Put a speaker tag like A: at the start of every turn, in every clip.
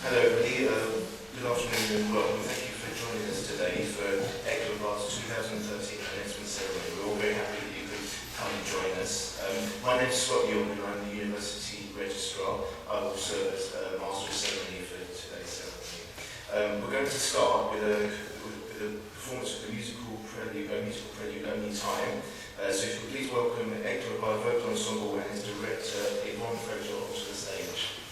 A: Hello everybody, good afternoon and welcome. Thank you for joining us today for Rathaus 2013 Commencement Ceremony. We're all very happy that you could come and join us. My name is Scott Young and I'm the University Registrar. I will serve as Master of Ceremony for today's ceremony. We're going to start with a performance of the musical prelude only time. So if you could please welcome Hector by Vocal Ensemble and his director Yvonne Fraser onto the stage.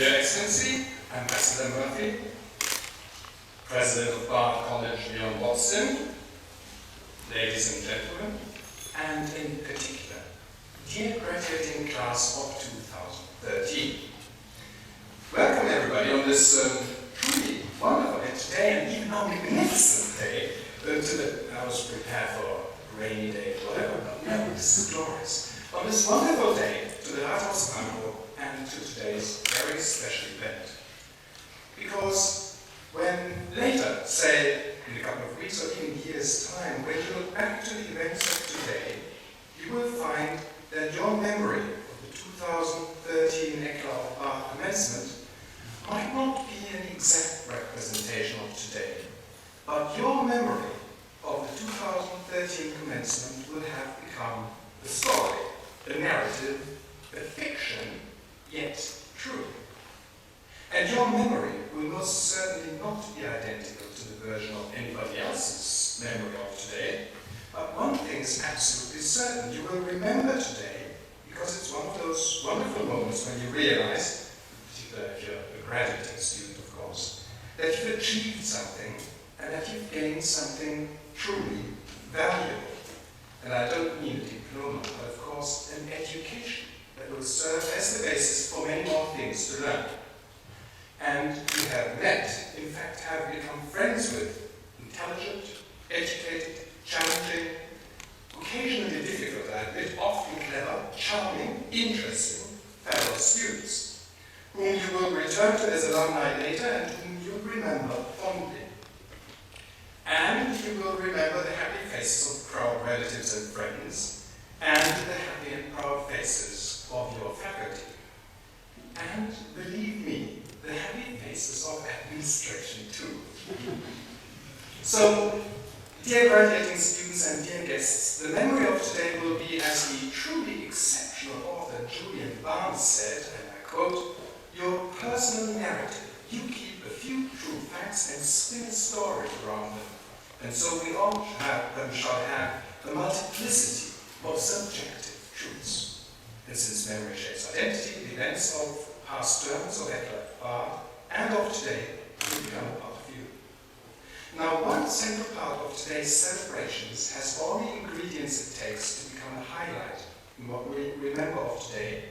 B: Your Excellency, Ambassador Murphy, President of Bard College beyond Boston, ladies and gentlemen, and in particular, dear graduating class of 2013. Welcome everybody on this truly wonderful today and even now magnificent day. I was prepared for a rainy day, whatever, but no, this is glorious. On this wonderful day, to the Rathaus Pankow and to today's very special event. Because when later, say in a couple of weeks or even years' time, when you look back to the events of today, you will find that your memory of the 2013 Commencement might not be an exact representation of today, but your memory of the 2013 Commencement will have become a story, a narrative, a fiction, yet true. And your memory will most certainly not be identical to the version of anybody else's memory of today, but one thing is absolutely certain: you will remember today because it's one of those wonderful moments when you realize, particularly if you're a graduating student, of course, that you've achieved something and that you've gained something truly valuable. And I don't mean a diploma, but of course an education that will serve as the basis for many more things to learn. And you have met, in fact have become friends with intelligent, educated, challenging, occasionally difficult, I admit, often clever, charming, interesting fellow students, whom you will return to as alumni later and whom you'll remember fondly. And you will remember the happy faces of proud relatives and friends, and the happy and proud faces of your faculty. And believe me, the happy faces of administration too. So, dear graduating students and dear guests, the memory of today will be, as the truly exceptional author Julian Barnes said, and I quote, your personal narrative. You keep a few true facts and spin a story around them. And so we all shall have a multiplicity of subjective truths. And since memory shapes identity, the events of past terms of Bard and of today will become a part of you. Now, one central part of today's celebrations has all the ingredients it takes to become a highlight in what we remember of today,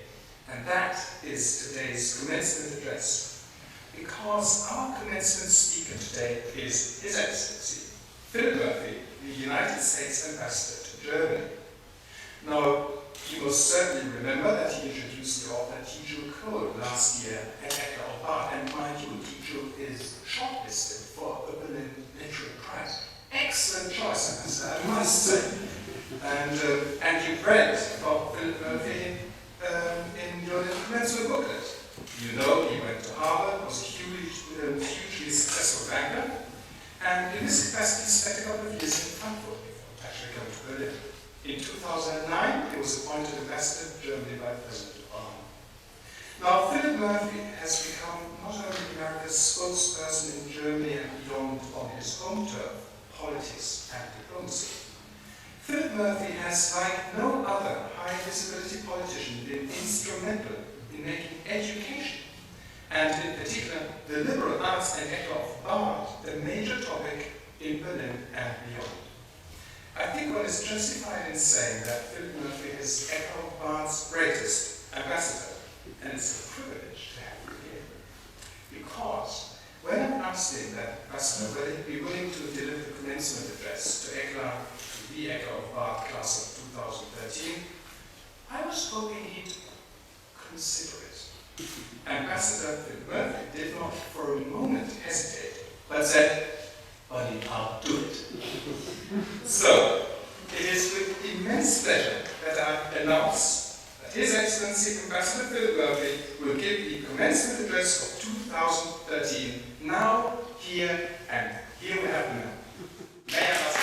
B: and that is today's commencement address. Because our commencement speaker today is His Excellency Philip Murphy, the United States Ambassador to Germany. Now, you will certainly remember that he introduced the author T.J. Cole last year at Bard, and mind you, T.J. is shortlisted for a Berlin Literary Prize. Excellent choice, Ambassador, I must say. And you read about Philip Murphy in your commencement booklet. You know he went to Harvard, was a hugely successful banker, and in this capacity spent a couple of years in Frankfurt before actually coming to Berlin. In 2009, he was appointed ambassador to Germany by President Obama. Now, Philip Murphy has become not only America's spokesperson in Germany and beyond on his home turf, politics and diplomacy. Philip Murphy has, like no other high-visibility politician, been instrumental in making education, and in particular the liberal arts and echo of Bard, a major topic in Berlin and beyond. I think one is justified in saying that Philip Murphy is echo of Bard's greatest ambassador, and it's a privilege to have him here. Because when I asked him, that ambassador, whether he'd be willing to deliver the commencement address to the echo of Bard class of 2013, I was hoping he'd consider it. Ambassador Philip Murphy did not for a moment hesitate, but said, "Buddy, I'll do it." So, it is with immense pleasure that I announce that His Excellency Ambassador Philip Murphy will give the commencement address of 2013, now, here, and here we have the man. May I ask you?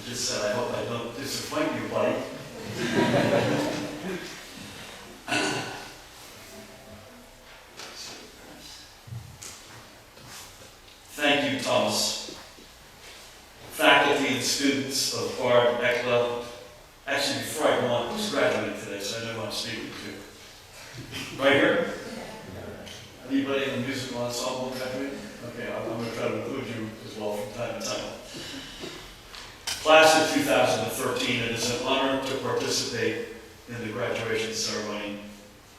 C: Just said, I hope I don't disappoint you, buddy. Thank you, Thomas. faculty and students of Bard ECLA. Actually, before I go on, who's graduating today, so I know who I'm speaking to? Right here? Anybody in the musical ensemble graduating? Okay, I'm going to try to include you as well from time to time. Class of 2013, it is an honor to participate in the graduation ceremony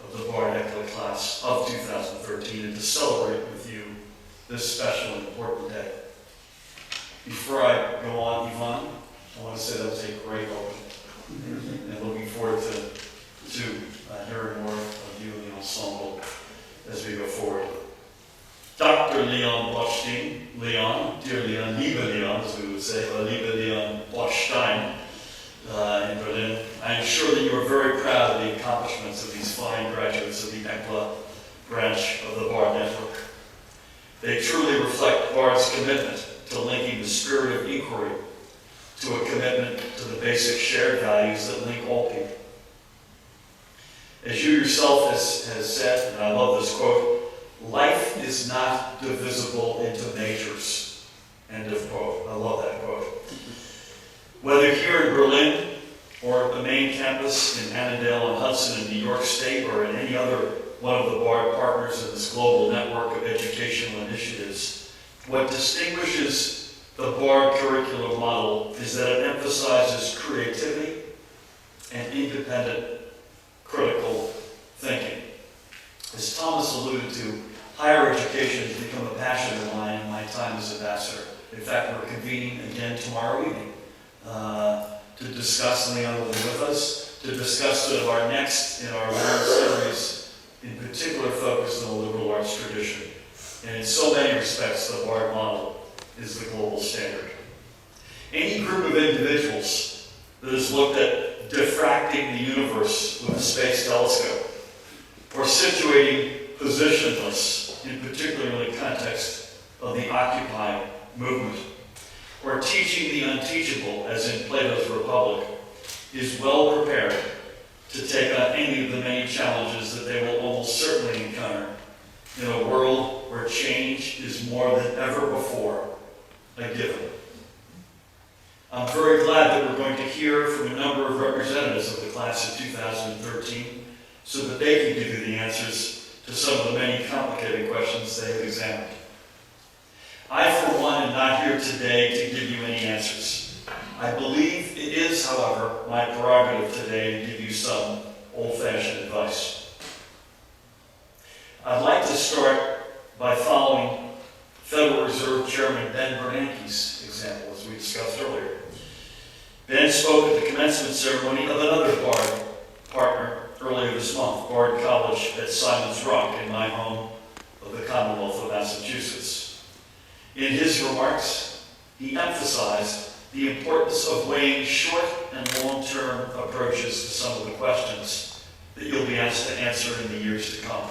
C: of the Bard ECLA class of 2013 and to celebrate with you this special and important day. Before I go on, Yvonne, I want to say that was a great opening, and looking forward to hearing more of you in the ensemble as we go forward. Dr. Leon Boschstein, Leon, dear Leon, liebe Leon, as we would say, or liebe Leon Boschstein in Berlin, I am sure that you are very proud of the accomplishments of these fine graduates of the ECLA branch of the Bard Network. They truly reflect Bard's commitment to linking the spirit of inquiry to a commitment to the basic shared values that link all people. As you yourself has said, and I love this quote, life is not divisible into majors. End of quote. I love that quote. Whether here in Berlin or at the main campus in Annandale and Hudson in New York State or in any other one of the Bard partners in this global network of educational initiatives, what distinguishes the Bard curriculum model is that it emphasizes creativity and independent critical thinking. As Thomas alluded to, higher education has become a passion of mine in my time as ambassador. In fact, we're convening again tomorrow evening to discuss, and Leon will be with us, to discuss sort of our next in our learning series, in particular focused on the liberal arts tradition. And in so many respects, the Bard model is the global standard. Any group of individuals that has looked at diffracting the universe with a space telescope, or situating positionless, in particular in the context of the Occupy movement, or teaching the unteachable, as in Plato's Republic, is well prepared to take on any of the many challenges that they will almost certainly encounter in a world where change is more than ever before a given. I'm very glad that we're going to hear from a number of representatives of the class of 2013 so that they can give you the answers to some of the many complicated questions they have examined. I, for one, am not here today to give you any answers. I believe it is, however, my prerogative today to give you some old-fashioned advice. I'd like to start by following Federal Reserve Chairman Ben Bernanke's example, as we discussed earlier. Ben spoke at the commencement ceremony of another Bard partner earlier this month, Bard College at Simon's Rock in my home of the Commonwealth of Massachusetts. In his remarks, he emphasized the importance of weighing short and long-term approaches to some of the questions that you'll be asked to answer in the years to come.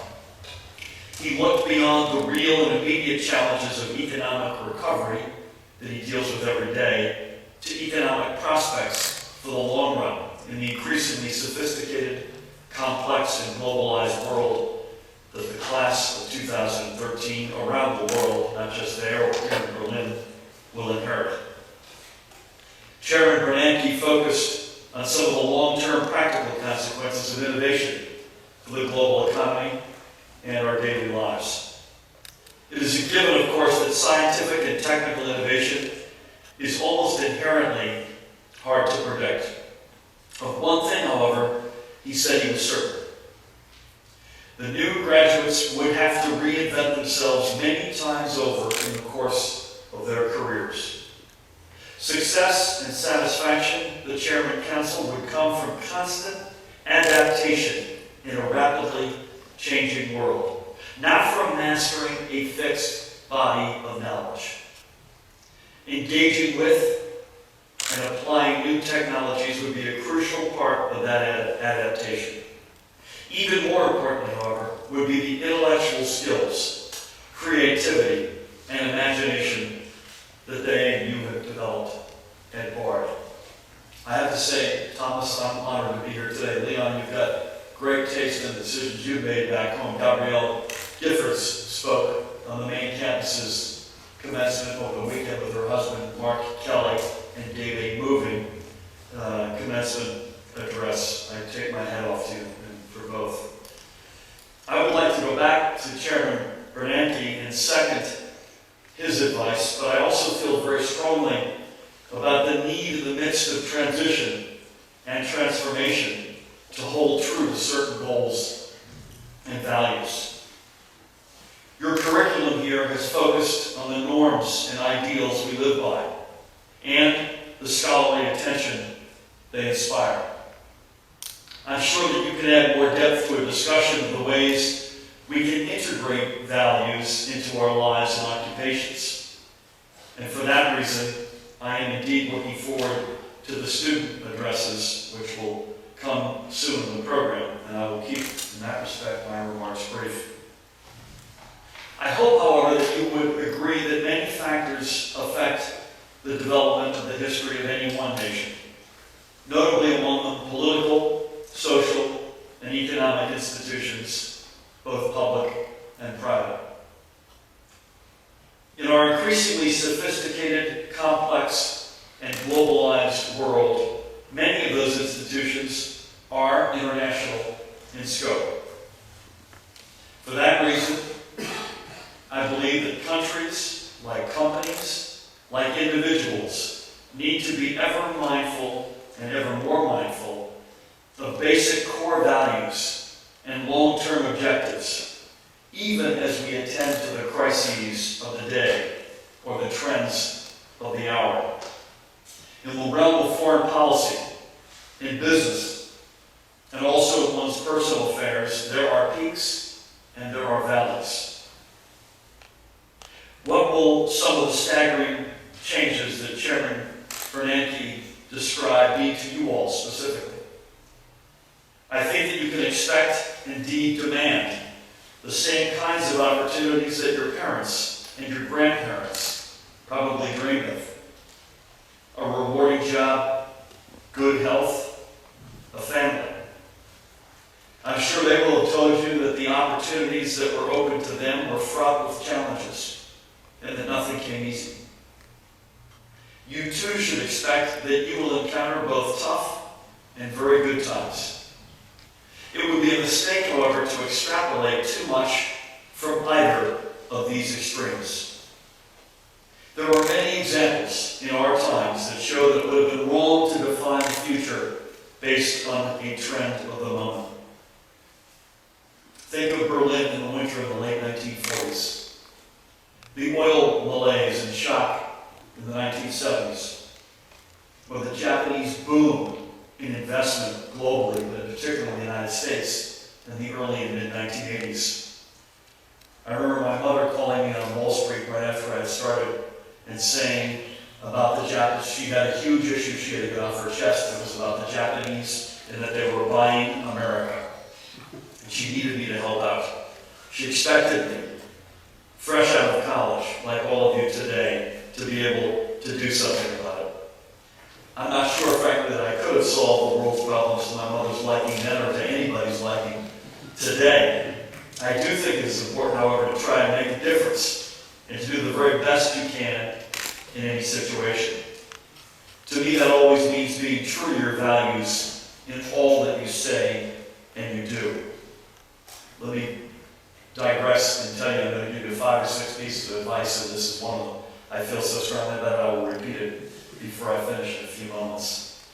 C: He looked beyond the real and immediate challenges of economic recovery that he deals with every day to economic prospects for the long run in the increasingly sophisticated, complex, and globalized world that the class of 2013 around the world, not just there or here in Berlin, will inherit. Chairman Bernanke focused on some of the long-term practical consequences of innovation for the global economy and our daily lives. It is a given, of course, that scientific and technical innovation is almost inherently hard to predict. Of one thing, however, he said he was certain. The new graduates would have to reinvent themselves many times over in the course of their careers. Success and satisfaction, the chairman counsel, would come from constant adaptation in a rapidly changing world, not from mastering a fixed body of knowledge. Engaging with and applying new technologies would be a crucial part of that adaptation. Even more importantly, however, would be the intellectual skills, creativity, and imagination that they and you have developed at Bard. I have to say, Thomas, I'm honored to be here today. Leon, you've got great taste in the decisions you've made back home. Gabrielle Giffords spoke on the main campus's commencement over the weekend with her husband, Mark Kelly, and gave a moving commencement address. I take my hat off to you for both. I would like to go back to Chairman Bernanke and second his advice, but I also feel very strongly about the need in the midst of transition and transformation to hold true to certain goals and values. Your curriculum here has focused on the norms and ideals we live by and the scholarly attention they inspire. I'm sure that you can add more depth to a discussion of the ways we can integrate values into our lives and occupations. And for that reason, I am indeed looking forward to the student addresses, which will come soon in the program, and I will keep, in that respect, my remarks brief. I hope, however, that you would agree that many factors affect the development of the history of any one nation, notably among them political, social, and economic institutions, both public and private. In our increasingly sophisticated, complex, and globalized world, many of those institutions are international in scope. For that reason, I believe that countries, like companies, like individuals, need to be ever mindful and ever more mindful of basic core values and long-term objectives, even as we attend to the crises of the day or the trends of the hour. In the realm of foreign policy, in business, and also in one's personal affairs, there are peaks and there are valleys. What will some of the staggering changes that Chairman Bernanke described be to you all specifically? I think that you can expect, indeed demand, the same kinds of opportunities that your parents and your grandparents probably dreamed of. A rewarding job, good health, a family. I'm sure they will have told you that the opportunities that were open to them were fraught with challenges and that nothing came easy. You too should expect that you will encounter both tough and very good times. It would be a mistake, however, to extrapolate too much from either of these extremes. There are many examples in our times that show that it would have been wrong to define the future based on a trend of the moment. Think of Berlin in the winter of the late 1940s, the oil malaise and shock in the 1970s, or the Japanese boom in investment globally, but particularly in the United States in the early and mid-1980s. I remember my mother calling me on Wall Street right after I had started and saying about the Japanese, she had a huge issue she had to get off her chest. It was about the Japanese and that they were buying America. And she needed me to help out. She expected me, fresh out of college, like all of you today, to be able to do something about it. I'm not sure, frankly, that I could have solved the world's problems to my mother's liking then or to anybody's liking today. I do think it's important, however, to try and make a difference and to do the very best you can in any situation. To me, that always means being true to your values in all that you say and you do. Let me digress and tell you, I'm going to give you 5 or 6 pieces of advice, and this is one of them. I feel so strongly that I will repeat it before I finish in a few moments.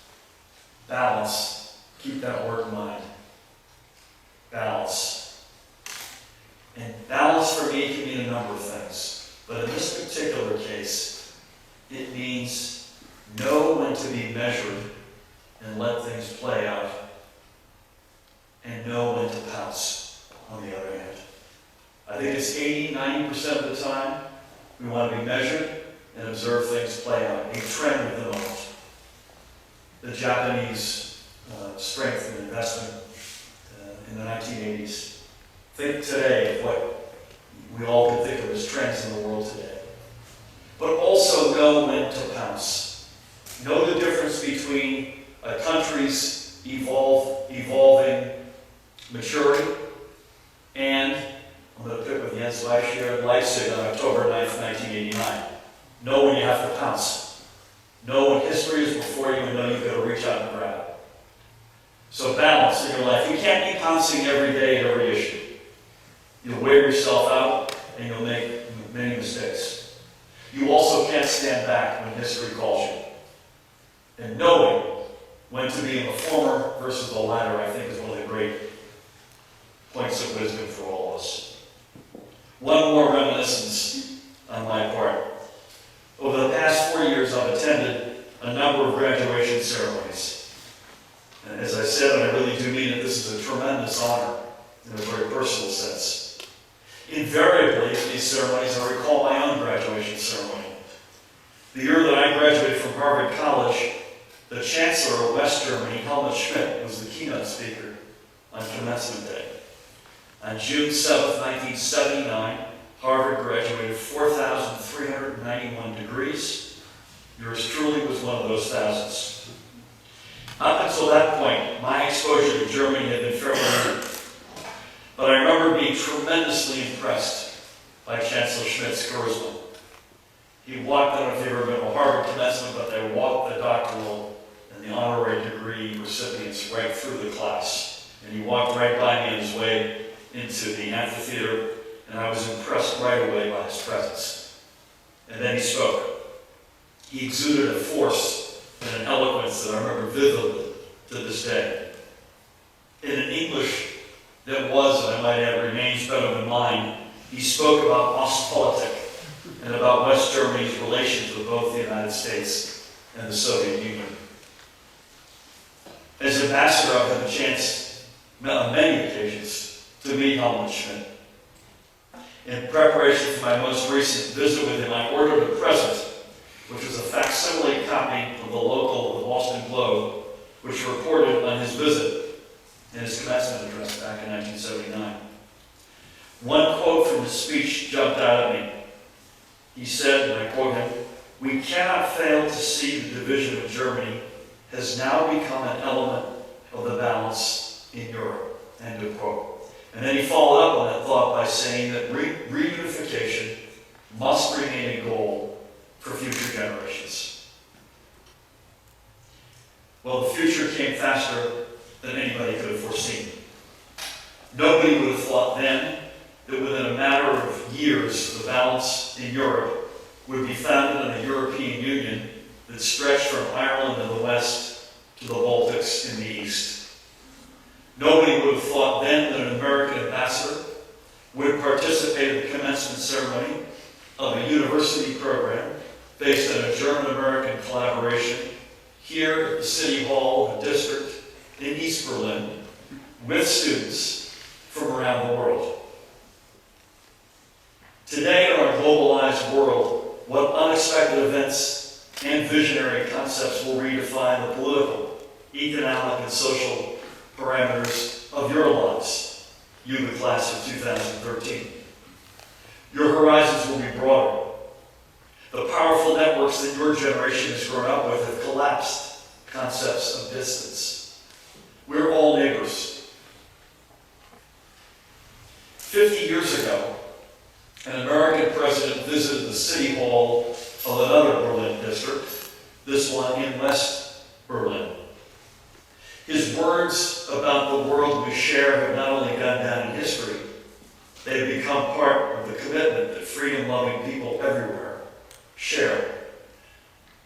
C: Balance. Keep that word in mind. Balance. And balance for me can mean a number of things. But in this particular case, it means know when to be measured and let things play out, and know when to pounce, on the other hand. I think it's 80-90% of the time we want to be measured and observe things play out. A trend of the moment. The Japanese strength and investment in the 1980s. Think today of what we all can think of as trends in the world today. But also know when to pounce. Know the difference between a country's evolving maturity and, I'm going to pick with Jens Weich here at Leipzig on October 9th, 1989. Know when you have to pounce. Know when history is before you and know you've got to reach out and grab it. So balance in your life. You can't be pouncing every day at every issue. You'll wear yourself out and you'll make many mistakes. You also can't stand back when history calls you. And knowing when to be in the former versus the latter, I think, is one of the great points of wisdom for all of us. One more reminiscence on my part. Over the past 4 years, I've attended a number of graduation ceremonies. And as I said, and I really do mean it, this is a tremendous honor in a very personal sense. Invariably, at these ceremonies, I recall my own graduation ceremony. The year that I graduated from Harvard College, the Chancellor of West Germany, Helmut Schmidt, was the keynote speaker on Commencement Day. On June 7, 1979, Harvard graduated 4,391 degrees. Yours truly was one of those thousands. Up until that point, my exposure to Germany had been fairly limited. But I remember being tremendously impressed by Chancellor Schmidt's charisma. He walked, I don't know if you've ever been to Harvard Commencement, but they walked the doctoral and the honorary degree recipients right through the class. And he walked right by me on his way into the amphitheater, and I was impressed right away by his presence. And then he spoke. He exuded a force and an eloquence that I remember vividly to this day. In an English that was, and I might add, remains better than mine, he spoke about Ostpolitik and about West Germany's relations with both the United States and the Soviet Union. As ambassador, I've had the chance on many occasions to meet Helmut Schmidt. In preparation for my most recent visit with him, I ordered a present, which was a facsimile copy of the local The Boston Globe, which reported on his visit in his commencement address back in 1979. One quote from his speech jumped out at me. He said, and I quote him, "We cannot fail to see the division of Germany has now become an element of the balance in Europe," end of quote. And then he followed up on that thought by saying that reunification must remain a goal for future generations. Well, the future came faster than anybody could have foreseen. Nobody would have thought then that within a matter of years, the balance in Europe would be founded in a European Union that stretched from Ireland in the west to the Baltics in the east. Nobody would have thought then that an American ambassador would participate in the commencement ceremony of a university program based on a German-American collaboration here at the City Hall of the district in East Berlin with students from around the world. Today, in our globalized world, what unexpected events and visionary concepts will redefine the political, economic, and social parameters of your lives, you, the class of 2013. Your horizons will be broader. The powerful networks that your generation has grown up with have collapsed concepts of distance. We're all neighbors. 50 years ago, an American president visited the City Hall of another Berlin district, this one in West Berlin. His words about the world we share have not only gone down in history, they have become part of the commitment that freedom-loving people everywhere share.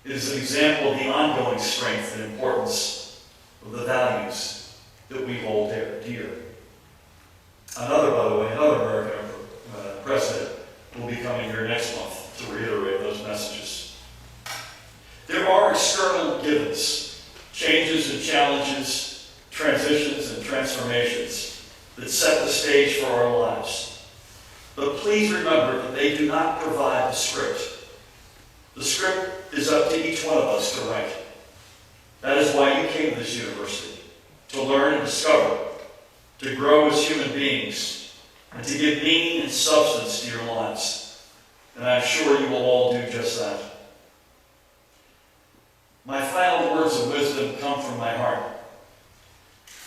C: It is an example of the ongoing strength and importance of the values that we hold dear. Another American president will be coming here next month to reiterate those messages. There are external givens, changes and challenges, transitions and transformations that set the stage for our lives. But please remember that they do not provide the script. The script is up to each one of us to write. That is why you came to this university, to learn and discover, to grow as human beings, and to give meaning and substance to your lives. And I'm sure you will all do just that. My final words of wisdom come from my heart.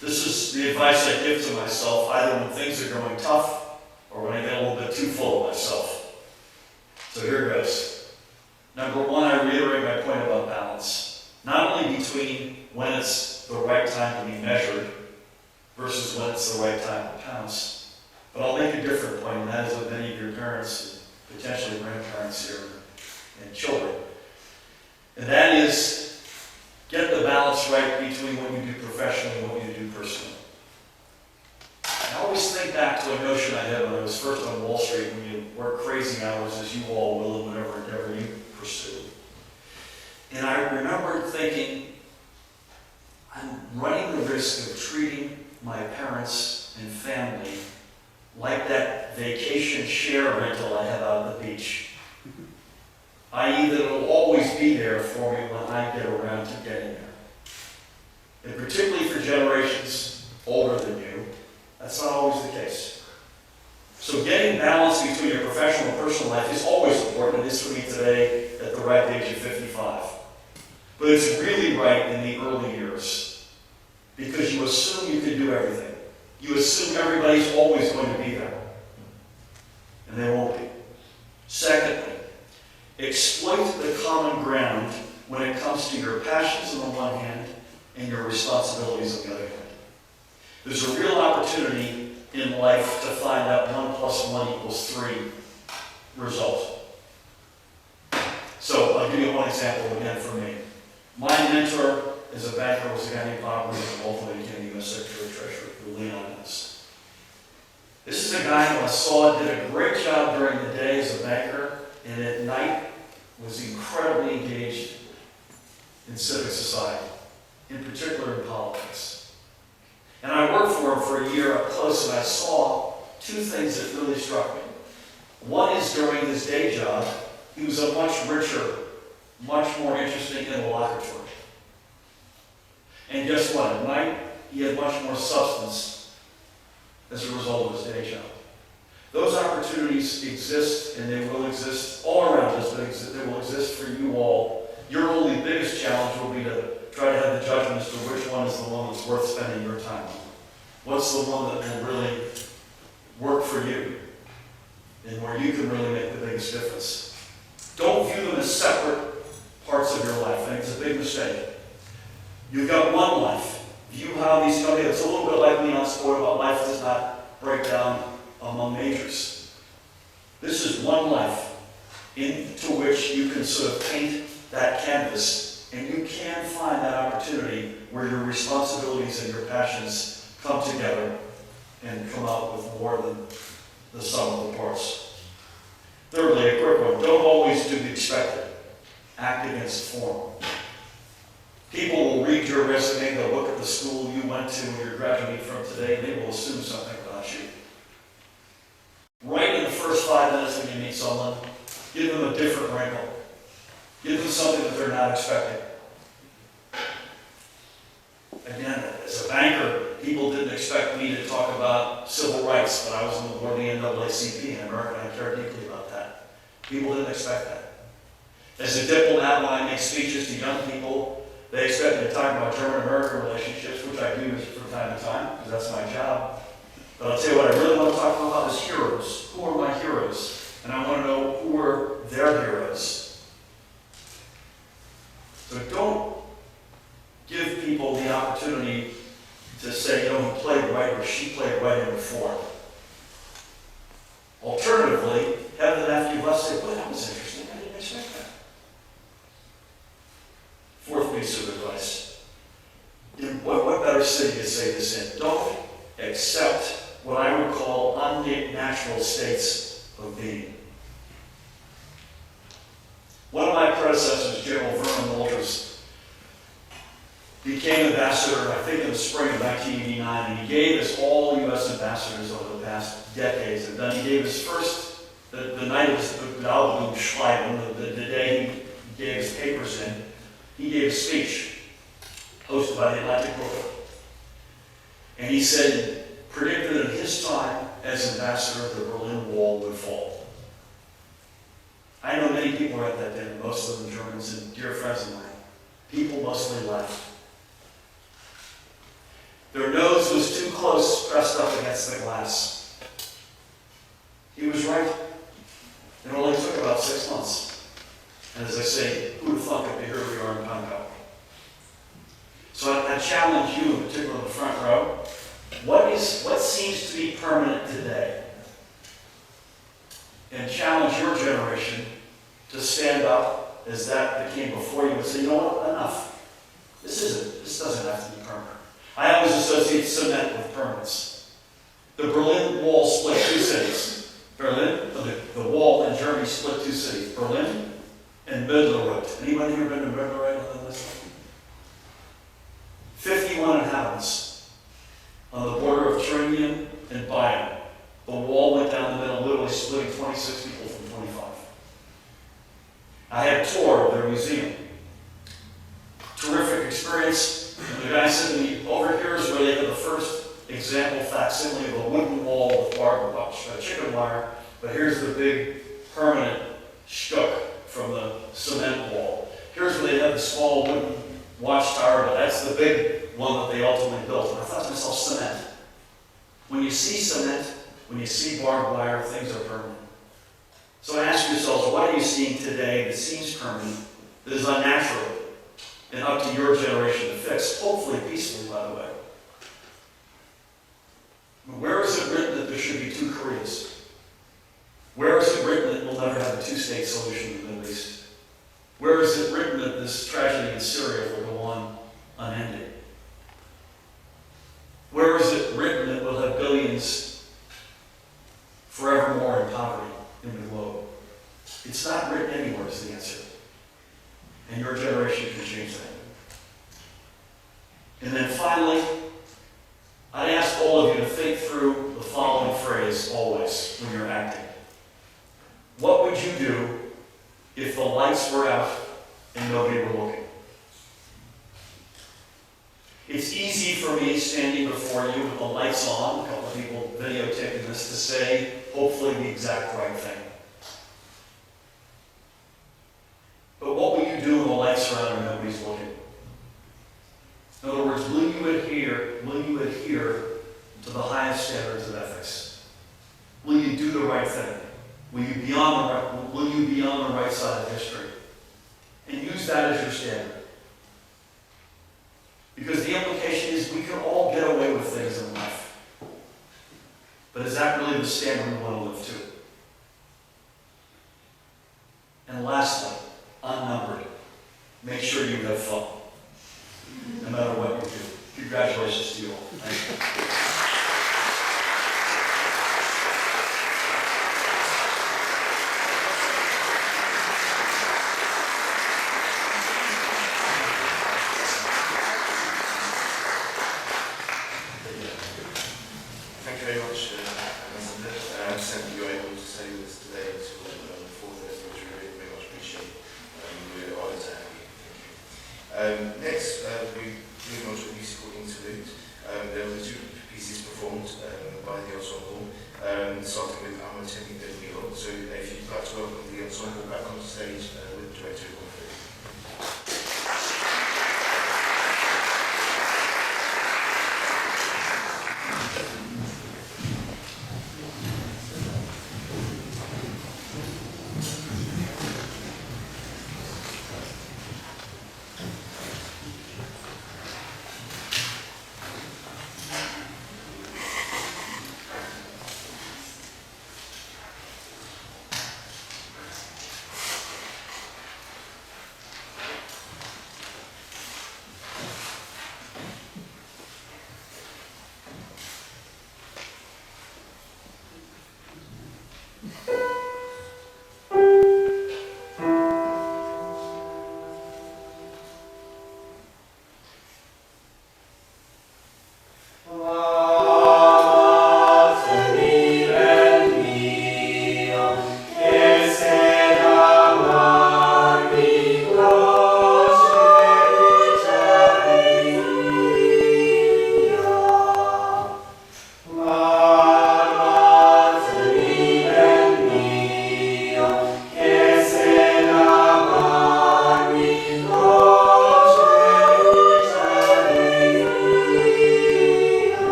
C: This is the advice I give to myself, either when things are going tough or when I get a little bit too full of myself. So here goes. Number one, I reiterate my point about balance. Not only between when it's the right time to be measured versus when it's the right time to pounce, but I'll make a different point, and that is with many of your parents, and potentially grandparents here, and children. And that is, get the balance right between what you do professionally and what you do personally. I always think back to a notion I had when I was first on Wall Street, when you work crazy hours, as you all will in whatever endeavor you pursue. And I remember thinking, I'm running the risk of treating my parents and family like that vacation share rental I have out on the beach. I.e., that it'll always be there for me when I get around to getting there. And particularly for generations older than you, that's not always the case. So getting balance between your professional and personal life is always important. It is for me today at the ripe age of 55. But it's really right in the early years, because you assume you can do everything. You assume everybody's always going to be there. And they won't be. Secondly, exploit the common ground when it comes to your passions on the one hand and your responsibilities on the other hand. There's a real opportunity in life to find that 1 + 1 = 3 result. So I'll give you one example again from me. My mentor as a banker was a guy named Bob Reed, who ultimately became U.S. Secretary of Treasury, who Leon is. This is a guy who I saw did a great job during the day as a banker, and at night was incredibly engaged in civic society, in particular in politics. And I worked for him for a year up close, and I saw two things that really struck me. One is during his day job, he was a much richer, much more interesting interlocutor. And guess what? At night, he had much more substance as a result of his day job. Those opportunities exist, and they will exist all around us, but they will exist for you all. Your only biggest challenge will be to try to have the judgment as to which one is the one that's worth spending your time on. What's the one that will really work for you, and where you can really make the biggest difference. Don't view them as separate parts of your life. I think it's a big mistake. You've got one life. View how these come together. It's a little bit like Leon's quote about life does not break down among majors. This is one life into which you can sort of paint that canvas, and you can find that opportunity where your responsibilities and your passions come together and come out with more than the sum of the parts. Thirdly, a quick one. Don't always do the expected. Act against form. People will read your resume, they'll look at the school you went to when you're graduating from today, and they will assume something about you. Right in the first 5 minutes when you meet someone, give them a different wrinkle. Give them something that they're not expecting. Again, as a banker, people didn't expect me to talk about civil rights, but I was on the board of the NAACP in America, and I care deeply about that. People didn't expect that. As a diplomat, when I make speeches to young people, they expect me to talk about German-American relationships, which I do from time to time, because that's my job. But I'll tell you what I really want to talk about is heroes. Who are my heroes? And I want to know who are their heroes. So don't give people the opportunity to say, you know, he played right or she played right in the form. Alternatively, have them after you left say, boy, that was interesting. I didn't expect that. Fourth piece of advice. What better city to say this in? Don't accept what I would call unnatural states of being. One of my predecessors, General Vernon Walters, became ambassador, I think in the spring of 1989, and he gave, as all U.S. ambassadors over the past decades have done, he gave his first, the night of his Schleiben, the day he gave his papers in, he gave a speech hosted by the Atlantic Broker. And he said, predicted in his time as ambassador, the Berlin Wall would fall. I know many people were at that dinner, most of them Germans and dear friends of mine. People mostly laughed. Their nose was too close, pressed up against the glass. He was right. It only took about 6 months. And as I say, who would have thought that here we are in Pankow? So I challenge you, in particular in the front row, what seems to be permanent today? And challenge your generation to stand up as that came before you and say, you know what, enough. This doesn't have to be permanent. I always associate cement with permanence. The Berlin Wall split two cities. The wall in Germany split two cities, Berlin and Mittelreuth. Anybody ever been to Mittelreuth on this? 51 inhabitants on the border of Thuringia and Bayern. The wall went down the middle, literally splitting 26 people from 25. I had a tour of their museum. Terrific experience. And the guy said to me, over here is where they had the first example facsimile of a wooden wall with barbed chicken wire, but here's the big permanent stuck from the cement wall. Here's where they had the small wooden watchtower, but that's the big one that they ultimately built. And I thought to myself, cement. When you see cement, when you see barbed wire, things are permanent. So ask yourselves, what are you seeing today that seems permanent, that is unnatural, and up to your generation to fix, hopefully peacefully, by the way? Where is it written that there should be two Koreas? Where is it written that we'll never have a two-state solution in the Middle East? Where is it written that this tragedy in Syria will go on unending? Where is it written that we'll have billions forevermore in poverty in the globe? It's not written anywhere is the answer. And your generation can change that. And then finally, I ask all of you to think through the following phrase always when you're acting. What would you do if the lights were out and nobody were looking? It's easy for me standing before you with the lights on, a couple of people videotaping this, to say, hopefully, the exact right thing. But what will you do when the lights are out and nobody's looking? In other words, will you adhere to the highest standards of ethics? Will you do the right thing? Will you be on the right side of history? And use that as your standard. Because the implication is we can all get away with things in life. But is that really the standard we want to live to? And lastly, unnumbered, make sure you have fun, no matter what you do. Congratulations to you all. Thank you.
A: Thank you very much, Ambassador. I'm sad that you're able to stay with us today until 4:30, which we really very much appreciate. We're honoured to have you. Thank you. Next, we move on to a musical interlude. There were two pieces performed by the ensemble, starting with I'm Attending the Wheel. So if you'd like to welcome the ensemble back on stage with the director of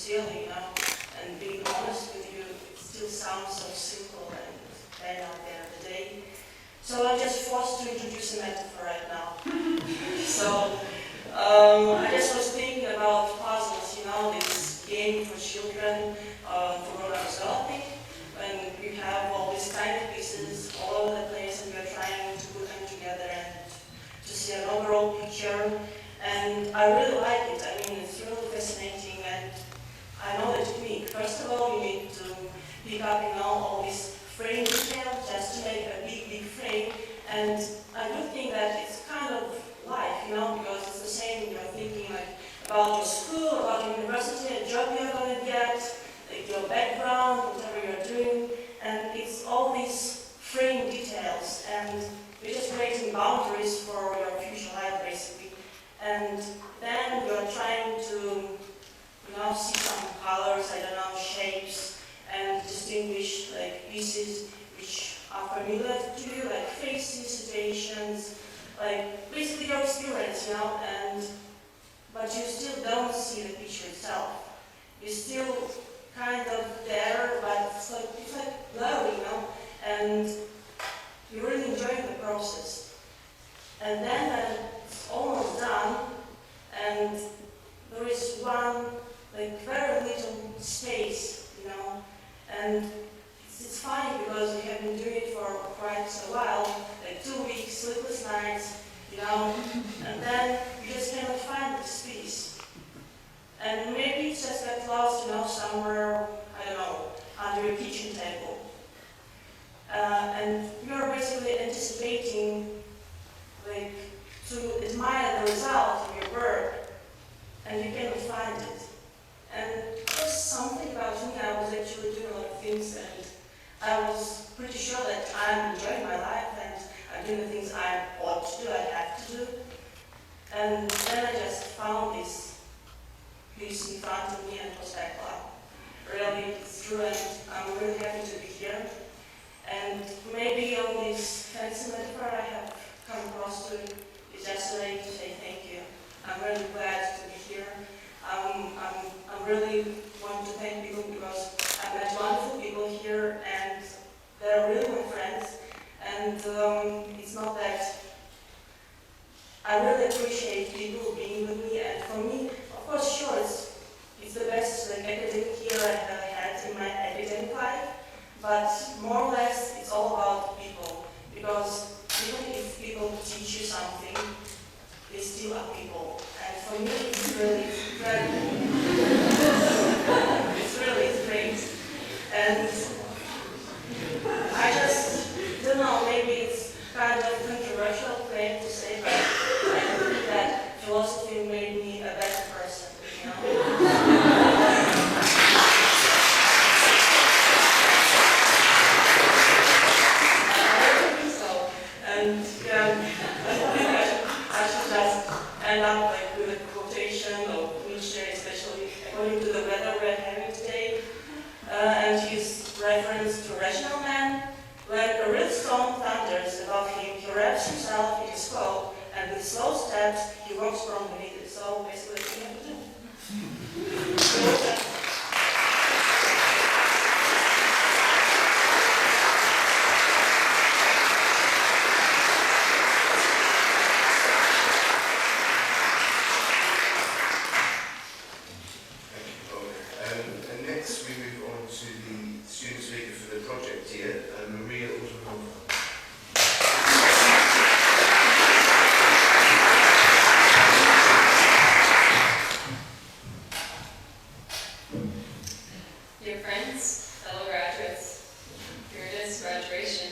D: still, and being honest with you, it still sounds so simple and plain out there of the day. So I'm just forced to introduce a metaphor right now. So I just was thinking about puzzles, this game for children for grown-ups developing, when we have all these tiny pieces all over the place and we're trying to put them together and to see an overall picture. And I really like it. I mean, it's really fascinating, and I know the technique. First of all, you need to pick up, all these frame details just to make a big frame. And I do think that it's kind of life, because it's the same. You're thinking about your school, about your university, a job you're going to get, your background, whatever you're doing, and it's all these frame details, and you're just creating boundaries for your future life, basically. And then you're trying to, see some colors, shapes, and distinguish pieces which are familiar to you, like faces, situations, basically your experience, but you still don't see the picture itself. You're still kind of there, but it's like blurry, and you're really enjoying the process. And then it's almost done, and there is one very little space, and it's funny because we have been doing it for quite a while, 2 weeks, sleepless nights, and then you just cannot find this piece. And maybe it's just got lost, somewhere, I don't know, under a kitchen table. And you're basically anticipating, to admire the result of your work, and you cannot find it. And there's something about me, I was actually doing a lot of things, and I was pretty sure that I'm enjoying my life, and I'm doing the things I ought to do, I have to do. And then I just found this piece in front of me, and it was like, wow, really, it's true, and I'm really happy to be here. And maybe on this fancy metaphor I have come across to is just a way to say thank you. I'm really glad to be here. I'm really want to thank people because I've met wonderful people here, and they're really my friends. And it's not that I really appreciate people being with me, and for me, of course, sure, it's the best academic year I have had in my academic life, but more or less it's all about people, because even if people teach you something, they still are people, and for me it's really incredible. It's great, and I just don't know, maybe it's kind of controversial claim to say, but I think that philosophy made me a better person, So, and I should just end up with a quotation of Nietzsche, especially according to the weather we're having today, and his reference to rational man. When a real storm thunders above him, he wraps himself in his cloak, and with slow steps he walks from beneath it. So basically, what you have to do.
A: And next we move on to the student speaker for the project here, Maria Ultimova.
E: Dear friends, fellow graduates, here it is, graduation.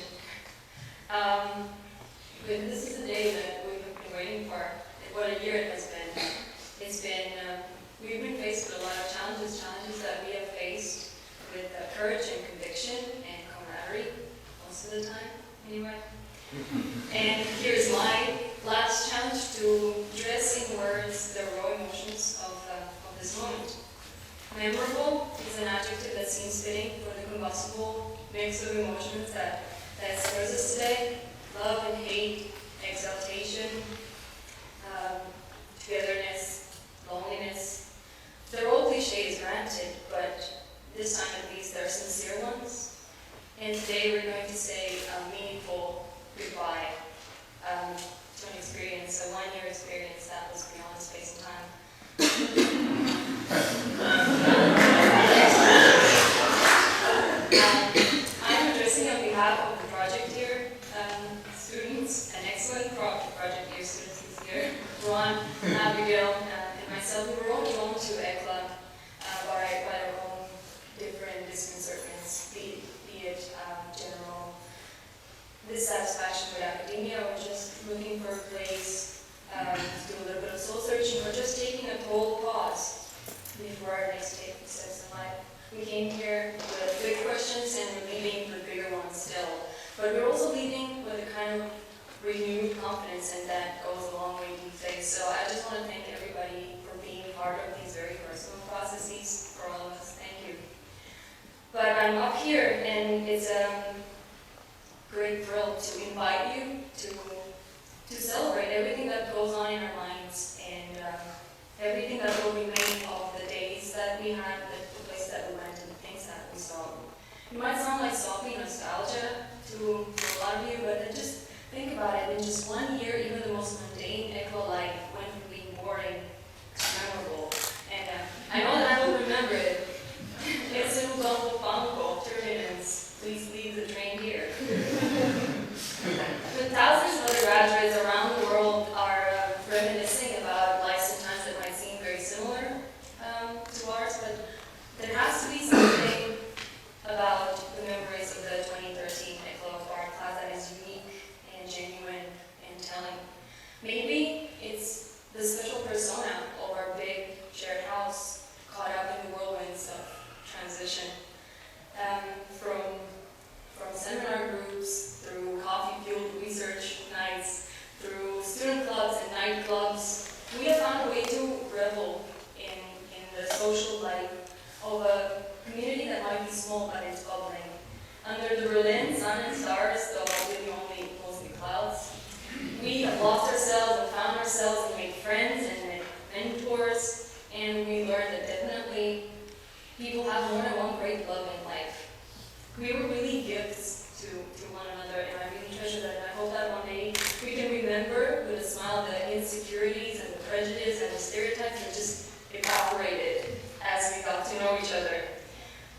E: This is the day that we've been waiting for. What a year it has been. It's been, we've been faced with a lot of challenges that we have faced with courage and conviction and camaraderie, most of the time, anyway. And here's my last challenge to dress in words the raw emotions of this moment. Memorable is an adjective that seems fitting for the combustible mix of emotions that stirs us today. Love and hate, exaltation, togetherness, loneliness. They're all cliches, granted, goodbye to an experience, a one-year experience that was beyond space and time. I'm addressing on behalf of the project year students, an excellent project year students this year, Ron, Abigail, and myself. We were all drawn to ECLA by our own different disconcertments, be it general dissatisfaction with academia, or just looking for a place to do a little bit of soul searching, or just taking a total pause before our next steps in life. We came here with big questions and we're leaving with bigger ones still. But we're also leaving with a kind of renewed confidence, and that goes a long way these days. So I just want to thank everybody for being part of these very personal processes for all of us. Thank you. But I'm up here, and it's a great thrill to invite you to celebrate everything that goes on in our minds, and everything that will remain of the days that we had, the places that we went, and the things that we saw. It might sound like soppy nostalgia to a lot of you, but then just think about it. In just 1 year, even the most mundane ECLA life went from being boring to memorable. And I know that I will remember it. It's in Rathaus Pankow, terminus. Please leave the train here. But thousands of other graduates around the world are reminiscing about lives and times that might seem very similar to ours, but there has to be something about the memories of the 2013 ECLA of our class that is unique and genuine and telling. Maybe it's the special persona of our big shared house caught up in the whirlwinds of transition. From seminar groups, through coffee-fueled research nights, through student clubs and nightclubs, we have found a way to revel in the social life of a community that might be small, but it's bubbling. Under the Berlin sun and stars, though really only mostly clouds, we have lost ourselves and found ourselves and made friends and made mentors, and we learned that definitely people have more than one great love in life. We were really gifts to one another, and I really treasure that, and I hope that one day we can remember with a smile the insecurities and the prejudice and the stereotypes that just evaporated as we got to know each other.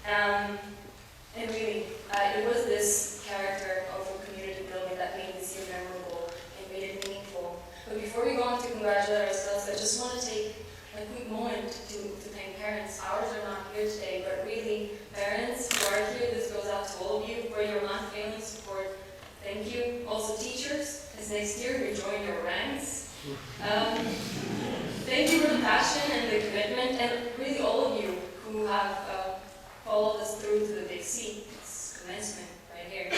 E: And really, it was this character of a community building that made this year memorable and made it meaningful. But before we go on to congratulate ourselves, I just want to take a quick moment to thank parents. Ours are not here today, but really, parents who are here, this goes out to all of you for your unfailing support. Thank you. Also teachers, as next year we join your ranks. Thank you for the passion and the commitment, and really all of you who have followed us through to the big C. It's commencement right here.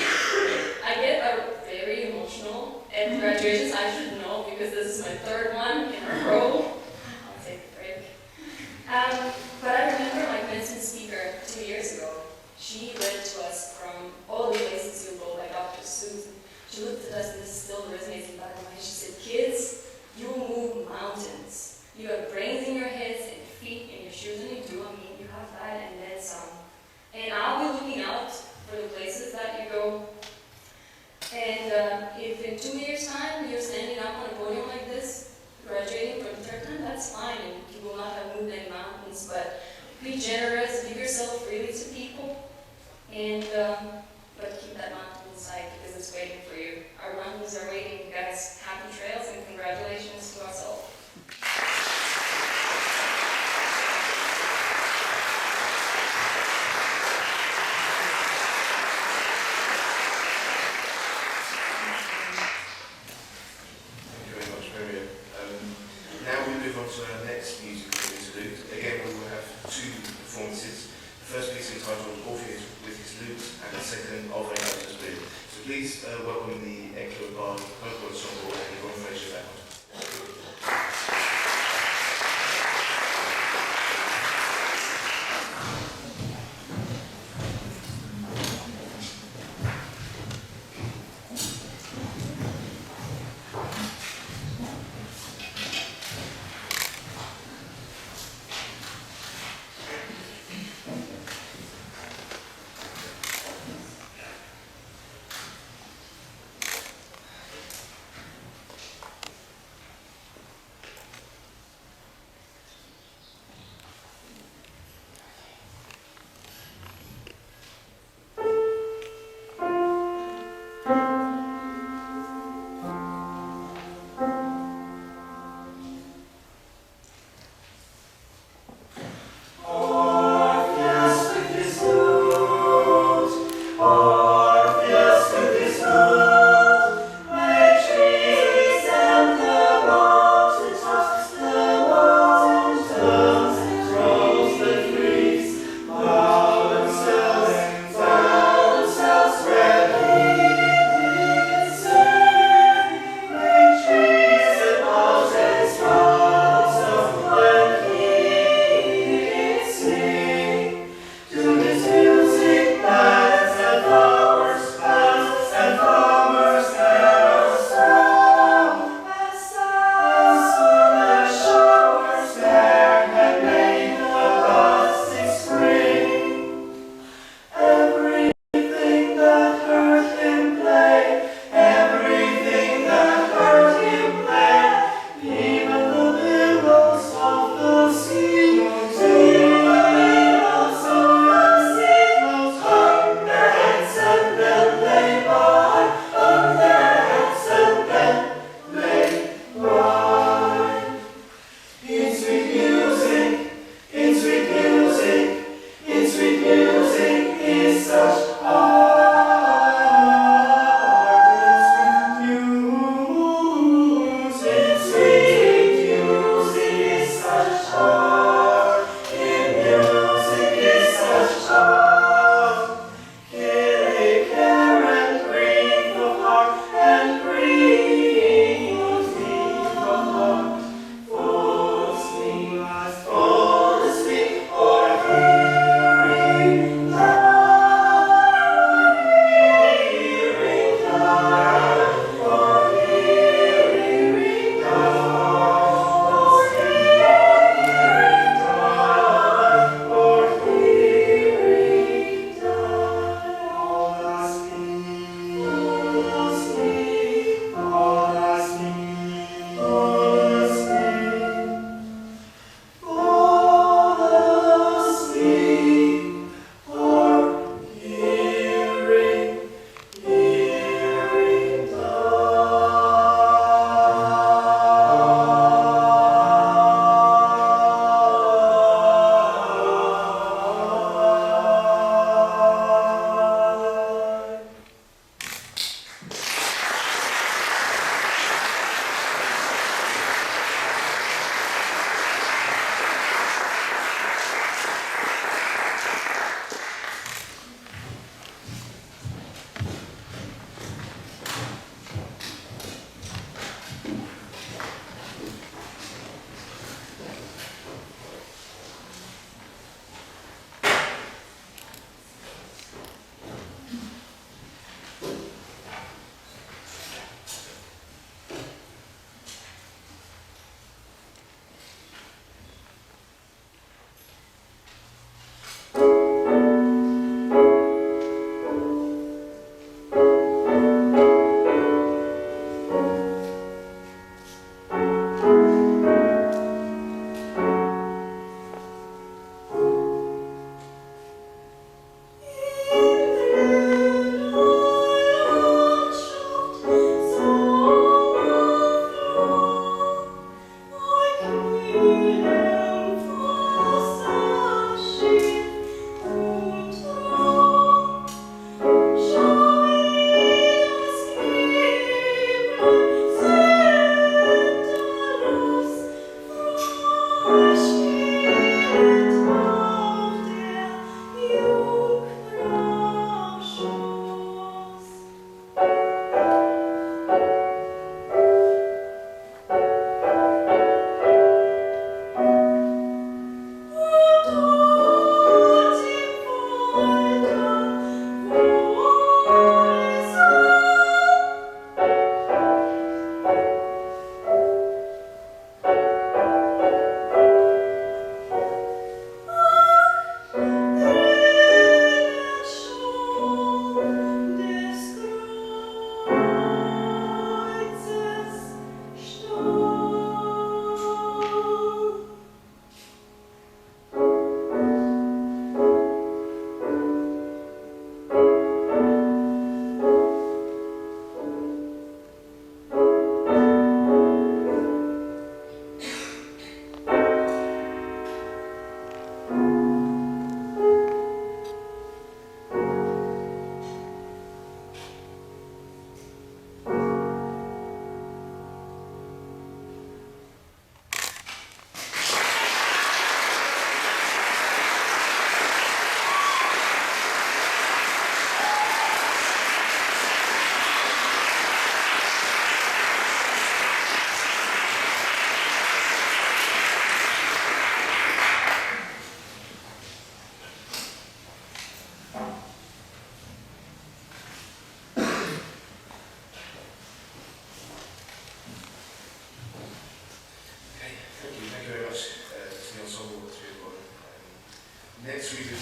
E: I get very emotional at graduations. I should know because this is my third one in a row. I'll take a break. But I remember my commencement speaker 2 years ago. She read to us from all the places you go by Dr. Susan. She looked at us, and this still resonates in the back of my head. She said, "Kids, you move mountains. You have brains in your heads and feet in your shoes," and you do. I mean, you have that and then some. And I'll be looking out for the places that you go. And if in 2 years' time you're standing up on a podium like this, graduating for the third time, that's fine. And you will not have moved any mountains, but be generous, give yourself freely to people, and but keep that mountain in sight because it's waiting for you. Our mountains are waiting, you guys. Happy trails and congratulations to us all.
A: Now we move on to our next musical interlude. Again, we will have two performances. The first piece entitled Orpheus with his lute, and the second Of a Notus With. So please welcome the ECLA Bard, Pankow Town Hall, and Yvonne Fraser back.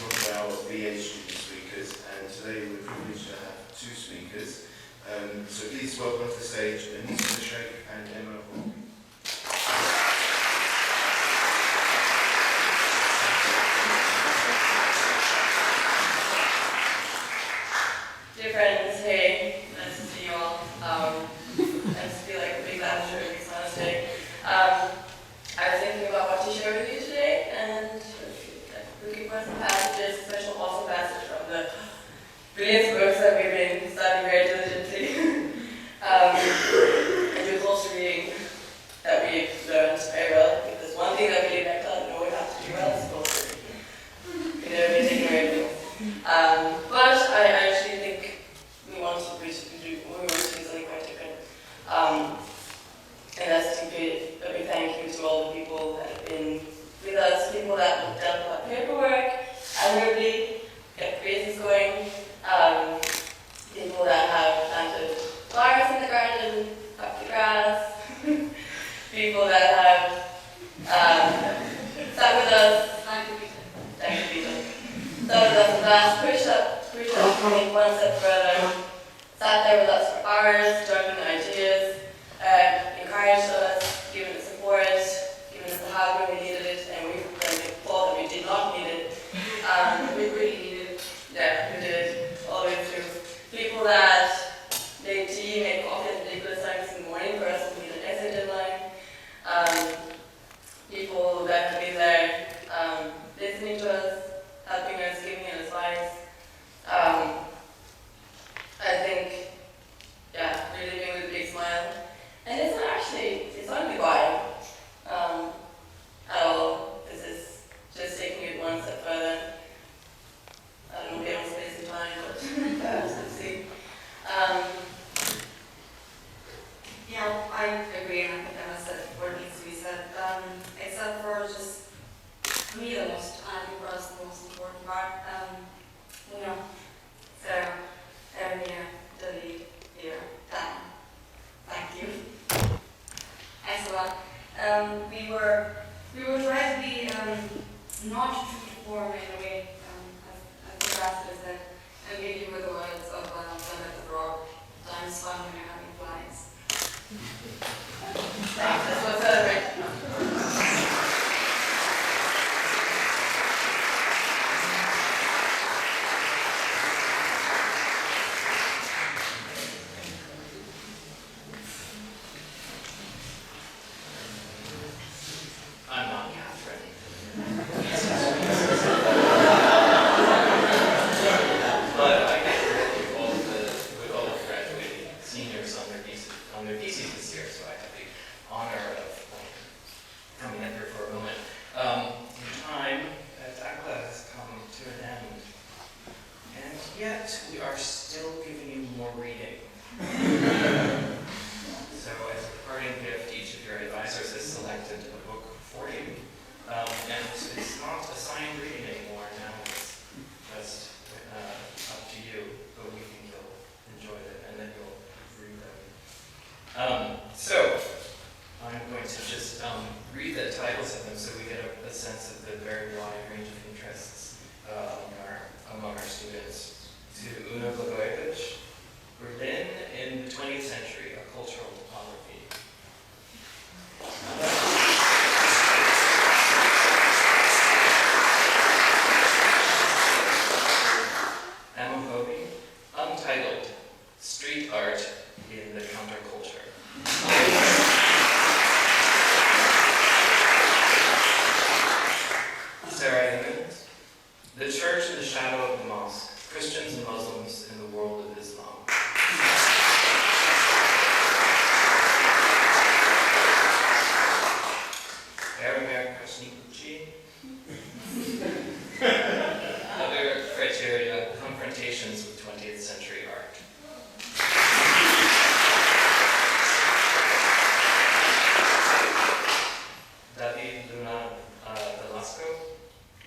A: one of our VA student speakers, and today we're privileged to have two speakers. So please welcome to the stage Anissa Sheikh and Emma Hall.
F: Dear friends, hey, nice to see you all. Nice to feel like a big laughter every Wednesday. I was thinking about what to share with you today, and looking for some passages, a special awesome passage from the brilliant books that we've been studying very diligently. And do close reading that we've learned very well. If there's one thing that we did know we have to do well, it's close reading. We never been taken away from. But I actually think we want to do something quite different. And that's to give a big thank you to all the people that have been with us, people that have done a lot of paperwork, admirably, kept creations going, people that have planted flowers in the garden, cut the grass, people that have sat with us, sat with us in class, pushed up one step further, sat there with us for hours, jumping ideas, encouraged us, given us support, given us the hug when we needed it, and we thought that we did not need it. We really needed it. Yeah, we did it all the way through. People that made tea, made coffee at ridiculous times in the morning for us to meet an essay deadline. People that have been there listening to us, helping us, giving us advice. I think, yeah, we're living with a big smile. And it's not goodbye at all. This is just taking it one step further. I don't know if it's space and time, but perhaps we'll see.
G: Yeah, I agree, and I think Emma said what needs to be said. Except for just for me the most, and I think for us the most important part. So every year, delete here, done. Thank you. Excellent. We were trying to be not true to form in a way, as the pastor said, and leave you with the words of Clement the Frog. Time is fun when you're having flies.
F: Thanks, that's what's celebrate.
A: I'm not Catherine. But I get to work with all the graduating seniors on their theses this year, so I have the honor of coming up here for a moment. Time at ACLA has come to an end, and yet we are still giving you more reading. So as a parting gift, each of your advisors has selected a book for you. And it's not a signed reading anymore now, it's just up to you, but we think you'll enjoy it and then you'll read them. So I'm going to just read the titles of them so we get a sense of the very wide range of interests among our students. To Una Blagojevich, Berlin in the 20th Century, a Cultural Topography. Emma Hobie, Untitled, Street Art in the Counterculture. Sarah Higgins, The Church in the Shadow of the Mosque, Christians and Muslims in the World of Islam. Eremer Krasnikuchi, Other Criteria, Confrontations with 20th Century Art. David Luna Velasco,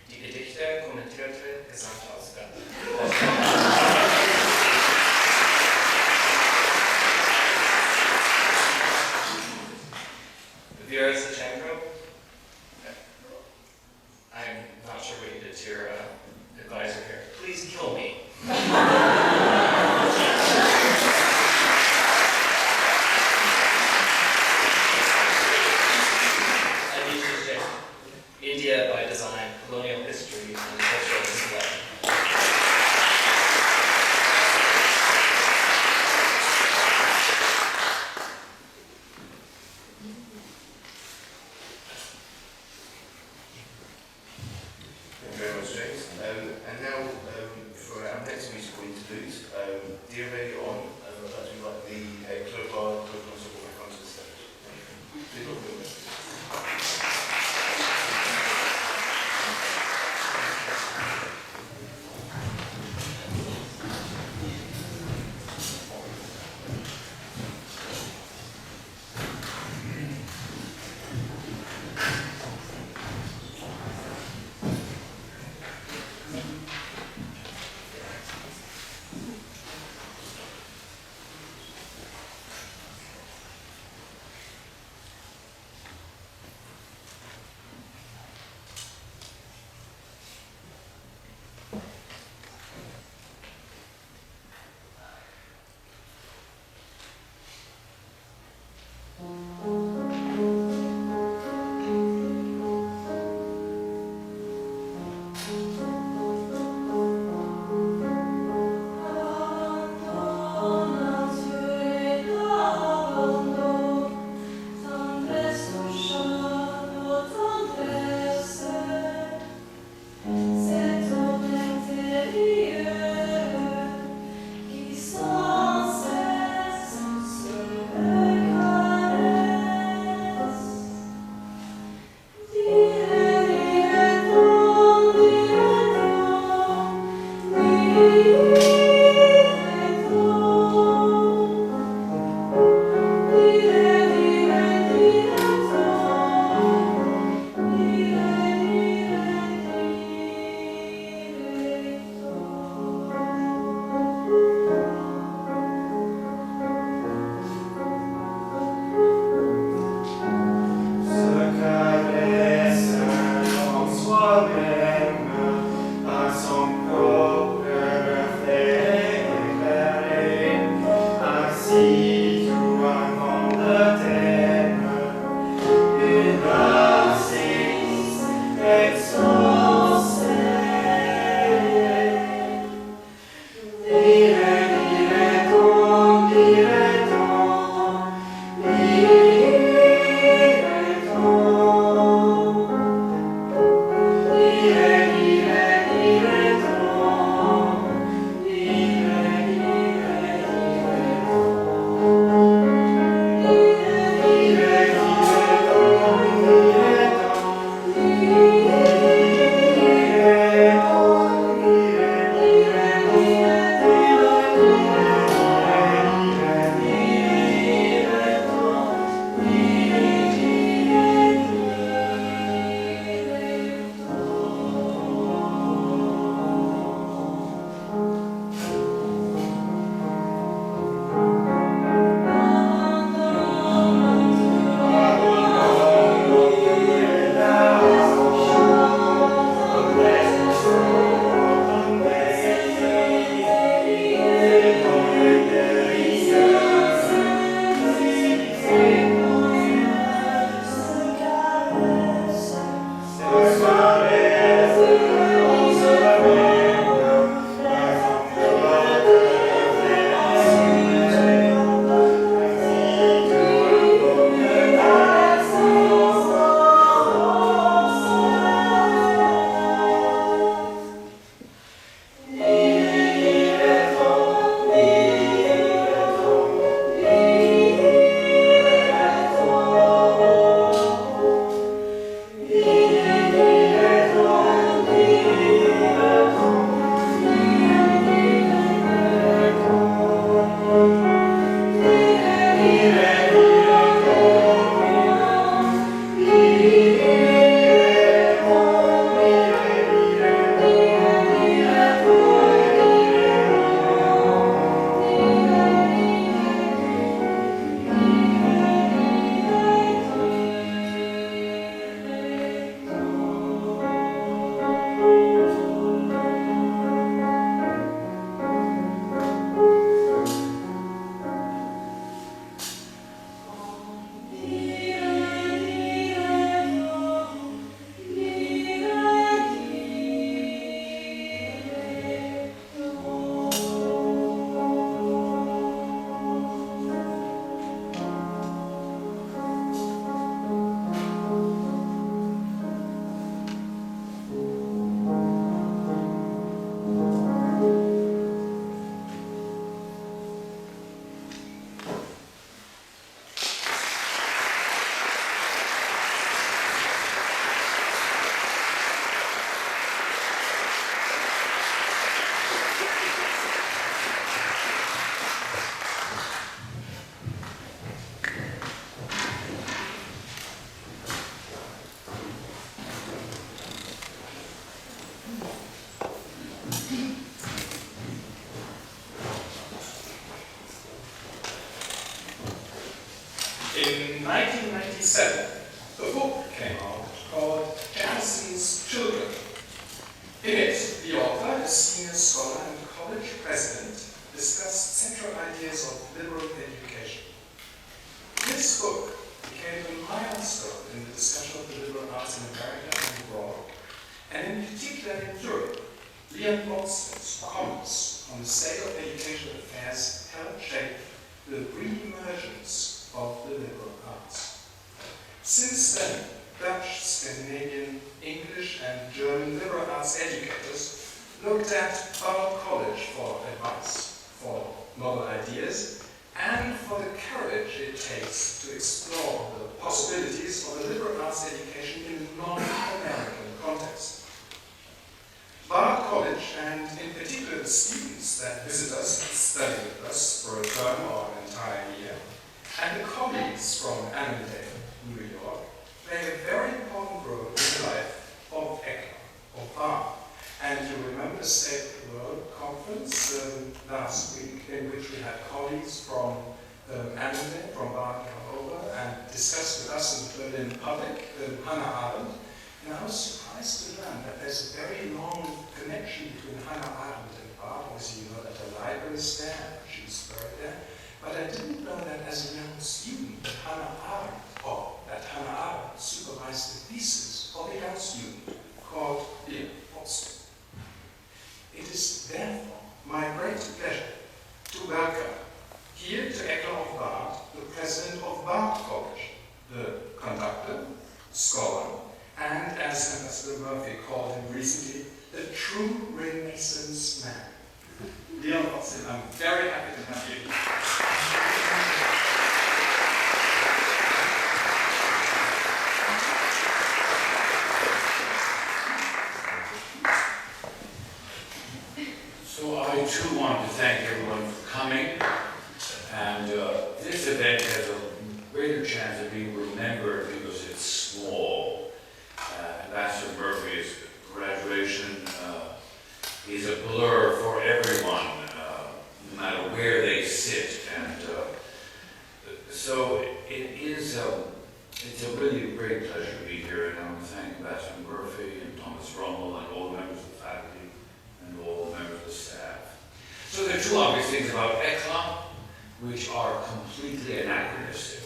A: Die Gedichte kommentierte Gesamtausgabe. Vera Zachenko, I'm not sure what you did to your advisor. Dear Lady on, I'd like to invite the club constable back onto the stage. Thank you.
B: In 1997, a book came out called Jefferson's Children. In it, the author, a senior scholar and college president, discussed central ideas of liberal education. This book became a milestone in the discussion of the liberal arts in America and abroad, and in particular in Europe. Leon Bronstein's comments on the state of educational affairs helped shape the re-emergence of the liberal arts. Since then, Dutch, Scandinavian, English, and German liberal arts educators looked at Bard College for advice, for novel ideas, and for the courage it takes to explore the possibilities of a liberal arts education in a non-American context. Bard College, and in particular the students that visit us and study with us for a term or an entire year, and the colleagues from Annandale, New York, play a very important role in the life of ECLA, of Bard. And you remember the State of the World conference last week, in which we had colleagues from Annandale, from Bard come over and discussed with us in the Berlin public, Hannah Arendt. And I was surprised to learn that there's a very long connection between Hannah Arendt and Bard. Obviously, you know that the library is there, she's buried there. But I didn't know that as a young student, that Hannah Arendt supervised the thesis of a young student called Leon Bronstein. It is therefore my great pleasure to welcome here to ECLA of Bard the president of Bard College, the conductor, scholar, and as Ambassador Murphy called him recently, the true Renaissance man. Leon Bronstein, I'm very happy to have you.
H: So I too want to thank everyone for coming, and this event has a greater chance of being remembered because it's small. Ambassador Murphy's graduation is a blur for everyone, no matter where they sit, and so it's a really great pleasure to be here, and I want to thank Ambassador Murphy and Thomas Rummel and all the members of the faculty and all the members of the staff. So there are two obvious things about ECLA which are completely anachronistic.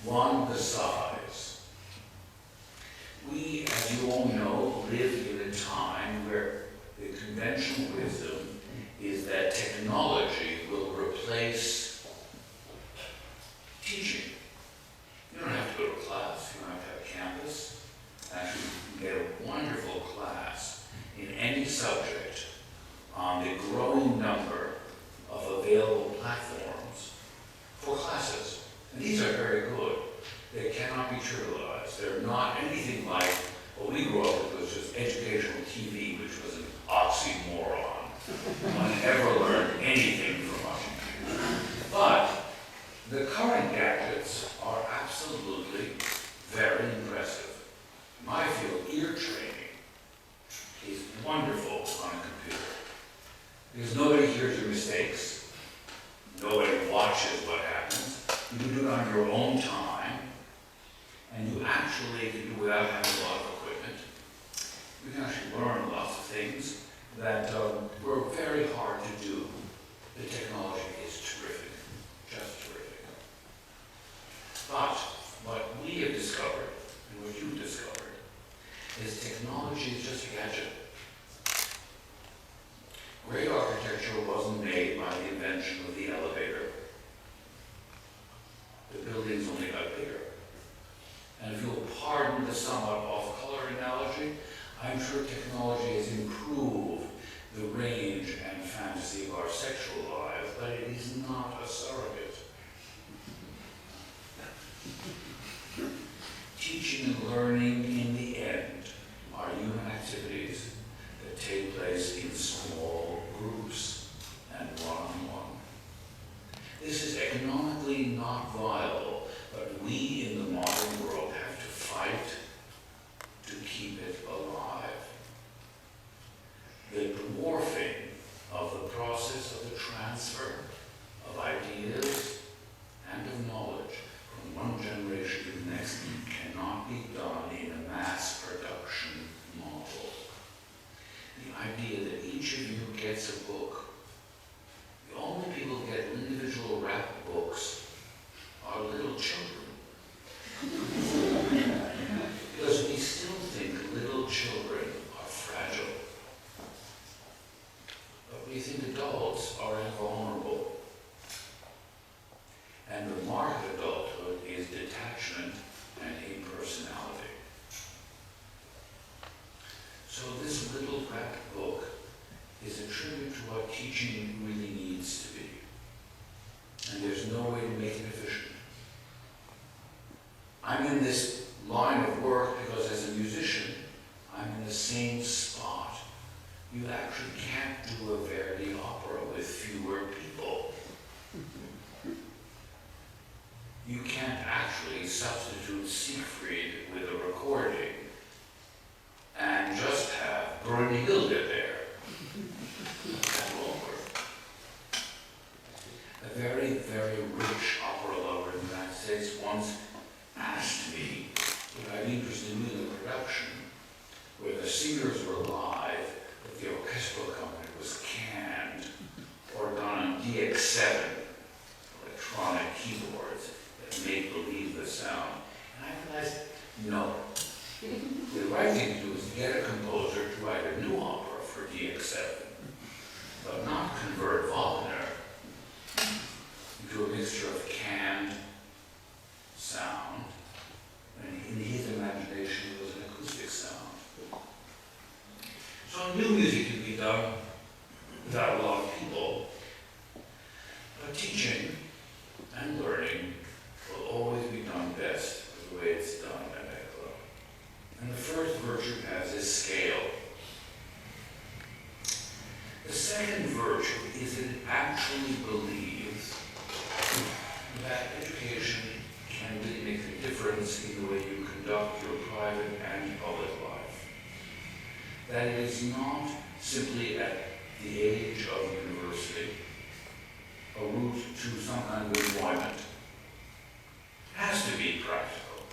H: One, the size. We, as you all know, live in a time where the conventional wisdom is that technology will replace teaching. You don't have to go to class, you don't have to have a campus. Actually, you can get a wonderful class in any subject on the growing number of available platforms for classes. And these are very good. They cannot be trivialized. They're not anything like what we grew up with, was just educational TV, which was an oxymoron. No one ever learned anything from watching TV. But the current gadgets are absolutely very impressive. In my field, ear training is wonderful on a computer, because nobody hears your mistakes. Nobody watches what happens. You can do it on your own time, and you actually can do it without having a lot of equipment. You can actually learn lots of things that were very hard to do. The technology is terrific, just terrific. But what we have discovered, and what you've discovered, is technology is just a gadget. Great architecture wasn't made by the invention of the elevator. The buildings only got bigger. And if you'll pardon the somewhat off-color analogy, I'm sure technology has improved the range and fantasy of our sexual lives, but it is not a surrogate. Teaching and learning in the end are human activities that take place in small groups and one-on-one. This is economically not viable, but we in the modern world have to fight to keep it alive. The dwarfing of the process of the transfer of ideas and of knowledge each of you gets a book. The only people who get individual wrapped books are little children. Because we still think little children are fragile. But we think adults are invulnerable. And the mark of adulthood is detachment and impersonality. So this little wrapped book is a tribute to what teaching really needs to be. And there's no way to make it efficient. I'm in this line of work because as a musician, I'm in the same spot. You actually can't do a Verdi opera with fewer people. You can't actually substitute Siegfried with a recording and just have Brunhilde there. That won't work. A very, very rich opera lover in the United States once asked me would I be interested in doing a production where the singers were live, but the orchestral accompaniment was canned or done on DX7, electronic keyboards that make believe the sound. And I realized, no. The right thing to do is to get a composer to write a new opera for DX7, but not convert Wagner into a mixture of canned sound, and in his imagination it was an acoustic sound. So new music can be done without a lot of people, but teaching and learning will always be done best the way it's done at ECLA. And the first virtue has is scale. The second virtue is that it actually believes that education can really make a difference in the way you conduct your private and public life. That it is not simply at the age of university a route to some kind of employment. It has to be practical.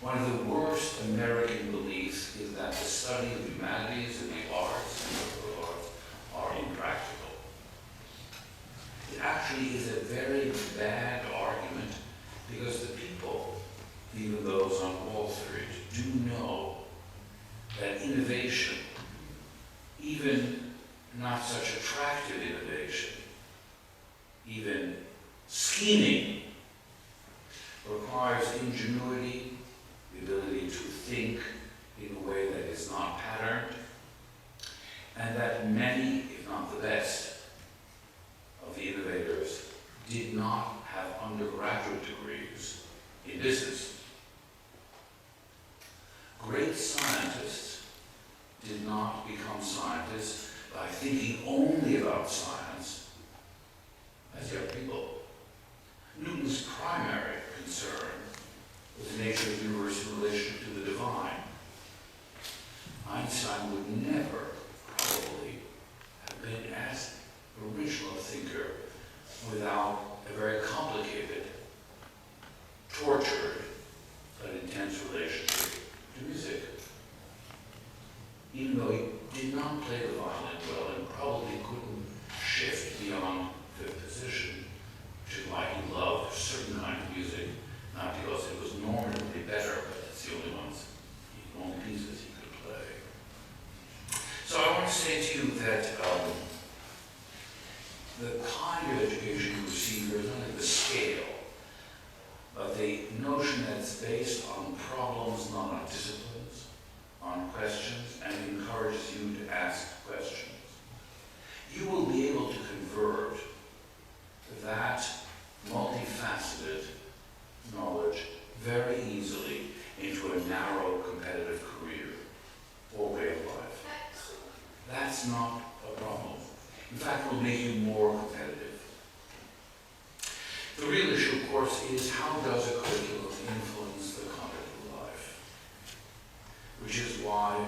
H: One of the worst American beliefs is that the study of humanities and the arts and the liberal arts are impractical. It actually is a very bad argument because the people, even those on Wall Street, do know that innovation, even not such attractive innovation, even scheming, requires ingenuity, the ability to think in a way that is not patterned, and that many, if not the best, of the innovators did not have undergraduate degrees in business. Great scientists did not become scientists by thinking only about science as young people. Newton's primary concern was the nature of the universe in relation to the divine. Einstein would never probably have been as original a thinker without a very complicated, tortured, but intense relationship to music. Even though he did not play the violin well and probably couldn't shift beyond fifth position, which is why he loved a certain kind of music, not because it was normatively better, but it's the only pieces he could play. So I want to say to you that the kind of education you receive here is not only the scale, but the notion that it's based on problems, not on disciplines, on questions, and encourages you to ask questions. You will be able to convert that multifaceted knowledge very easily into a narrow competitive career or way of life. That's not a problem. In fact, it will make you more competitive. The real issue, of course, is how does a curriculum influence the content of life? Which is why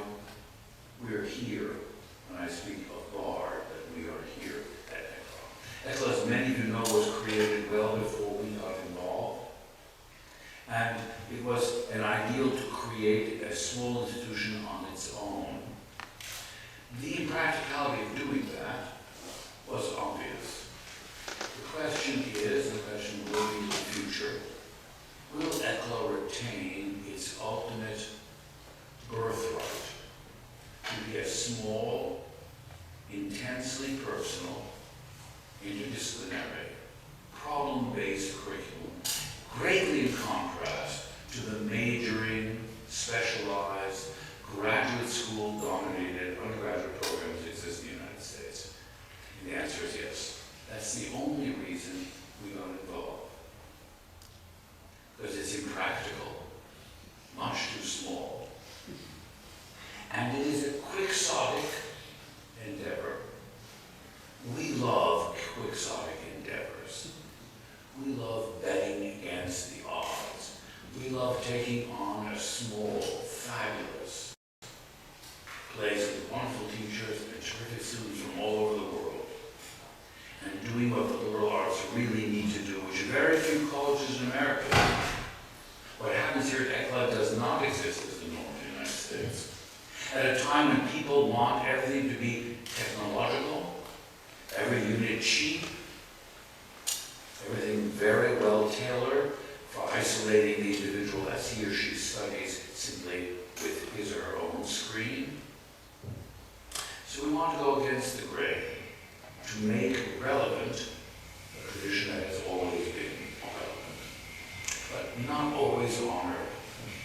H: we're here, when I speak of BARD, that we are here at ECLA. ECLA, as many of you know, was created well before we got involved. And it was an ideal to create a small institution on its own. The impracticality of doing intensely personal, interdisciplinary, problem-based curriculum, greatly in contrast to the majoring, specialized, graduate school-dominated undergraduate programs that exist in the United States? And the answer is yes. That's the only reason we got involved. Because it's impractical, much too small. And it is a quixotic endeavor. We love quixotic endeavors. We love betting against the odds. We love taking on a small, fabulous place with wonderful teachers and terrific students from all over the world, and doing what the liberal arts really need to do, which very few colleges in America do. What happens here at ECLA does not exist as the norm in the United States. At a time when people want everything to be technological, every unit cheap, everything very well tailored for isolating the individual as he or she studies simply with his or her own screen. So we want to go against the grain to make relevant a tradition that has always been relevant, but not always honored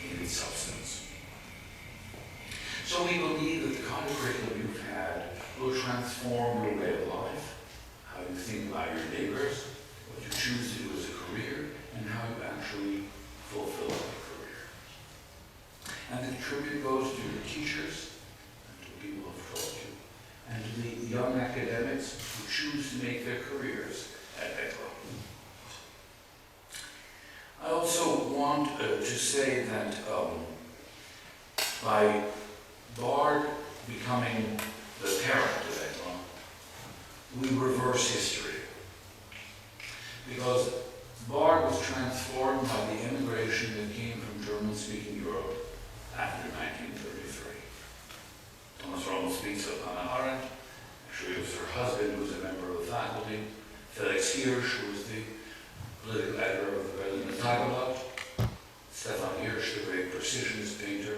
H: in its substance. So we believe that the kind of curriculum you've had will transform your way of life, how you think about your neighbors, what you choose to do as a career, and how you actually fulfill that career. And the tribute goes to your teachers, and to the people who have taught you, and to the young academics who choose to make their careers at ECLA. I also want to say that by Bard becoming the parent of ECLA, we reverse history. Because Bard was transformed by the immigration that came from German-speaking Europe after 1933. Thomas Rommel speaks of Hannah Arendt. Actually, it was her husband who was a member of the faculty. Felix Hirsch, who was the political editor of the Berliner Tageblatt. Stefan Hirsch, the great precisionist painter.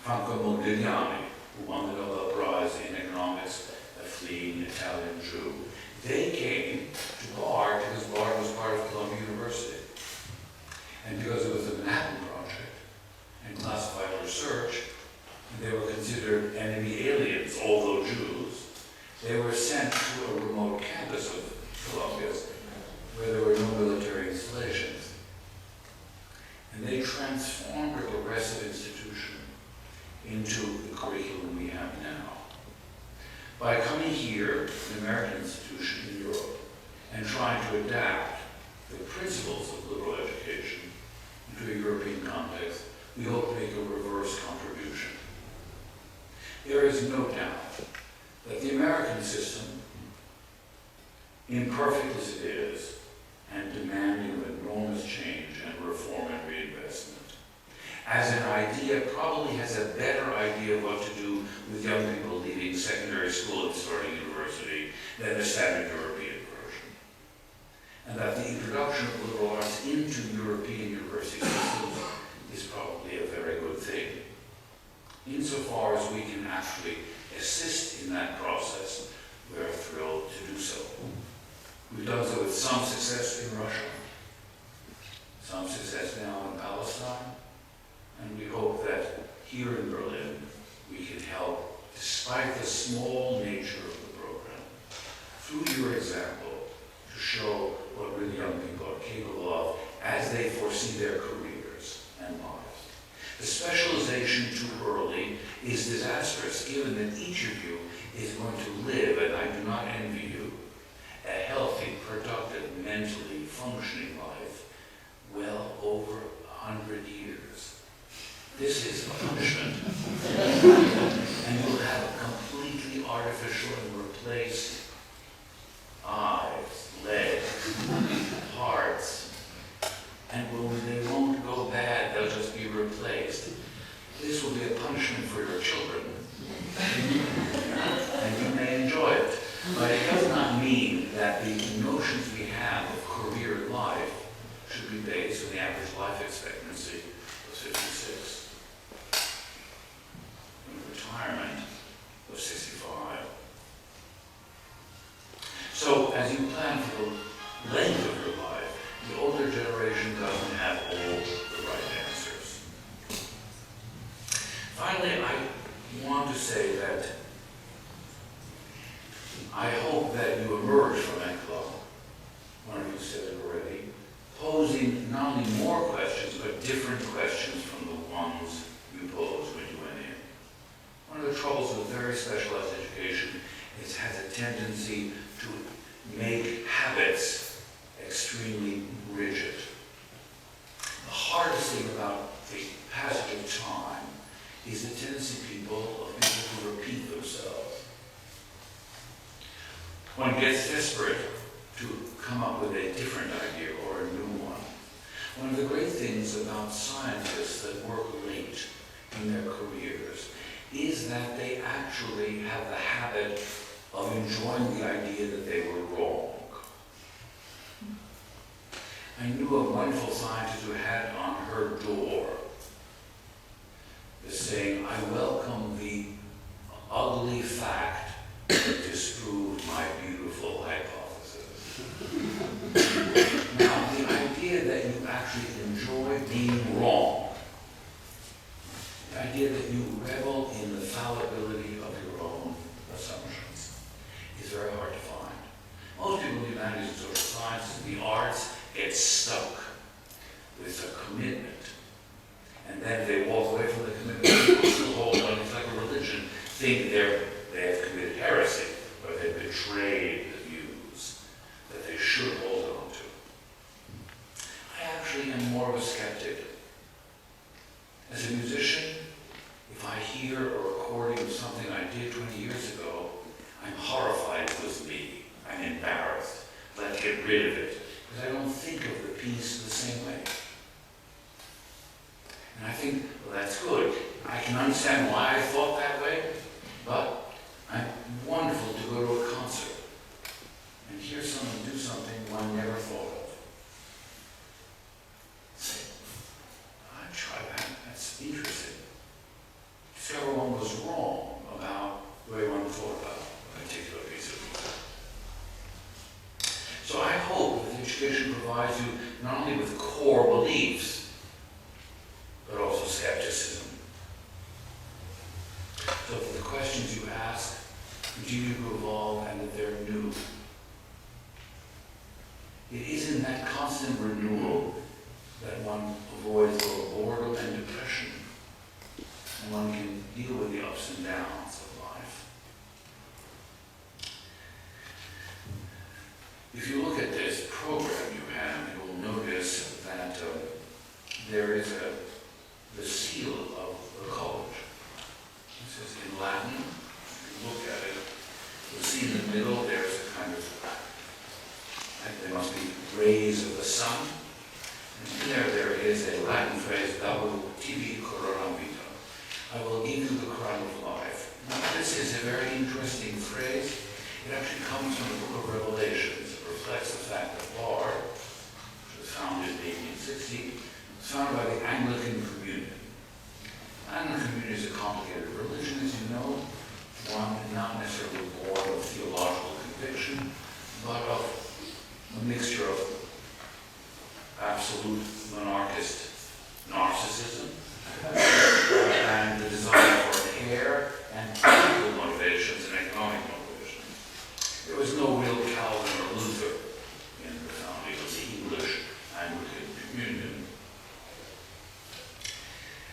H: Franco Modigliani, who won the Nobel Prize in economics, a fleeing Italian Jew. They came to Bard because Bard was part of Columbia University. And because it was the Manhattan Project and classified research, and they were considered enemy aliens, although Jews, they were sent to a remote campus of Columbia where there were no military installations. And they transformed a progressive institution into the curriculum we have now. By coming here, an American institution in Europe, and trying to adapt the principles of liberal education into a European context, we hope to make a reverse contribution. There is no doubt that the American system, imperfect as it is, and demanding of enormous change and reform and reinvestment, as an idea probably has a better idea of what to do with young people leaving secondary school and starting university than the standard European version. And that the introduction of liberal arts into European university systems is probably a very good thing. Insofar as we can actually assist in that process, we're thrilled to do so. We've done so with some success in Russia, some success now in Palestine, and we hope that here in Berlin we can help, despite the small nature of the program, through your example, to show what really young people are capable of as they foresee their careers and lives. The specialization too early is disastrous, given that each of you is going to live, and I do not envy you, a healthy, productive, mentally functioning life well over 100 years. This is a punishment. And you'll have a completely artificial and replaced eyes, legs, hearts, and they won't go bad, they'll just be replaced. This will be a punishment for your children, and you may enjoy it. But it does not mean that the notions we have of career life should be based on the average life expectancy of 56, and retirement of 65, as you plan for the length of your life, the older generation doesn't have all the right answers. Finally, I want to say that I hope that you emerge from that club, one of you said it already, posing not only more questions, but different questions from the ones you posed when you went in. One of the troubles with very specialized education is it has a tendency to make habits extremely rigid. The hardest thing about the passage of time is the tendency of people to repeat themselves. One gets desperate to come up with a different idea or a new one. One of the great things about scientists that work late in their careers is that they actually have the habit of enjoying the idea that they were wrong. I knew a wonderful scientist who had on her door the saying, "I welcome the ugly fact that disproved my beautiful hypothesis." Now, the idea that you actually enjoy being wrong, the idea that you revel in the fallibility of your own assumptions, is very hard to find. Most people in the humanities and social sciences and the arts get stuck with a commitment. And then they walk away from the commitment. People still hold on. It's like a religion. Think they have committed heresy, or they've betrayed the views that they should hold on to. I actually am more of a skeptic. As a musician, if I hear a recording of something I did 20 years ago, I'm horrified it was me. I'm embarrassed. Let's get rid of it. Because I don't think of the piece the same way. And I think, well, that's good. I can understand why I thought that way, but it's wonderful to go to a concert and hear someone do something one never thought of. Say, I tried that. That's interesting. Discover one was wrong about the way one thought about a particular piece of music. So I hope that education provides you not only with core beliefs, but also skepticism. So that the questions you ask continue to evolve and that they're new. It is in that constant renewal that one avoids both boredom and depression, and one can deal with the ups and downs of life. If you look at this program you have, you will notice that there is the seal of the college. This is in Latin. If you look at it, you'll see in the middle there's a kind of, there must be rays of the sun. And in there is a Latin phrase, "Dabu tibi coronam vita." I will give you the crown of life. Now, this is a very interesting phrase. It actually comes from the book of Revelations. It reflects the fact that Bard, which was founded in 1860, was founded by the Anglican Communion. Anglican Communion is a complicated religion, as you know, one not necessarily born of theological conviction, but of a mixture of absolute monarchist narcissism and the desire for care and political motivations and economic motivations. There was no real Calvin or Luther in the founding of the English Anglican Communion.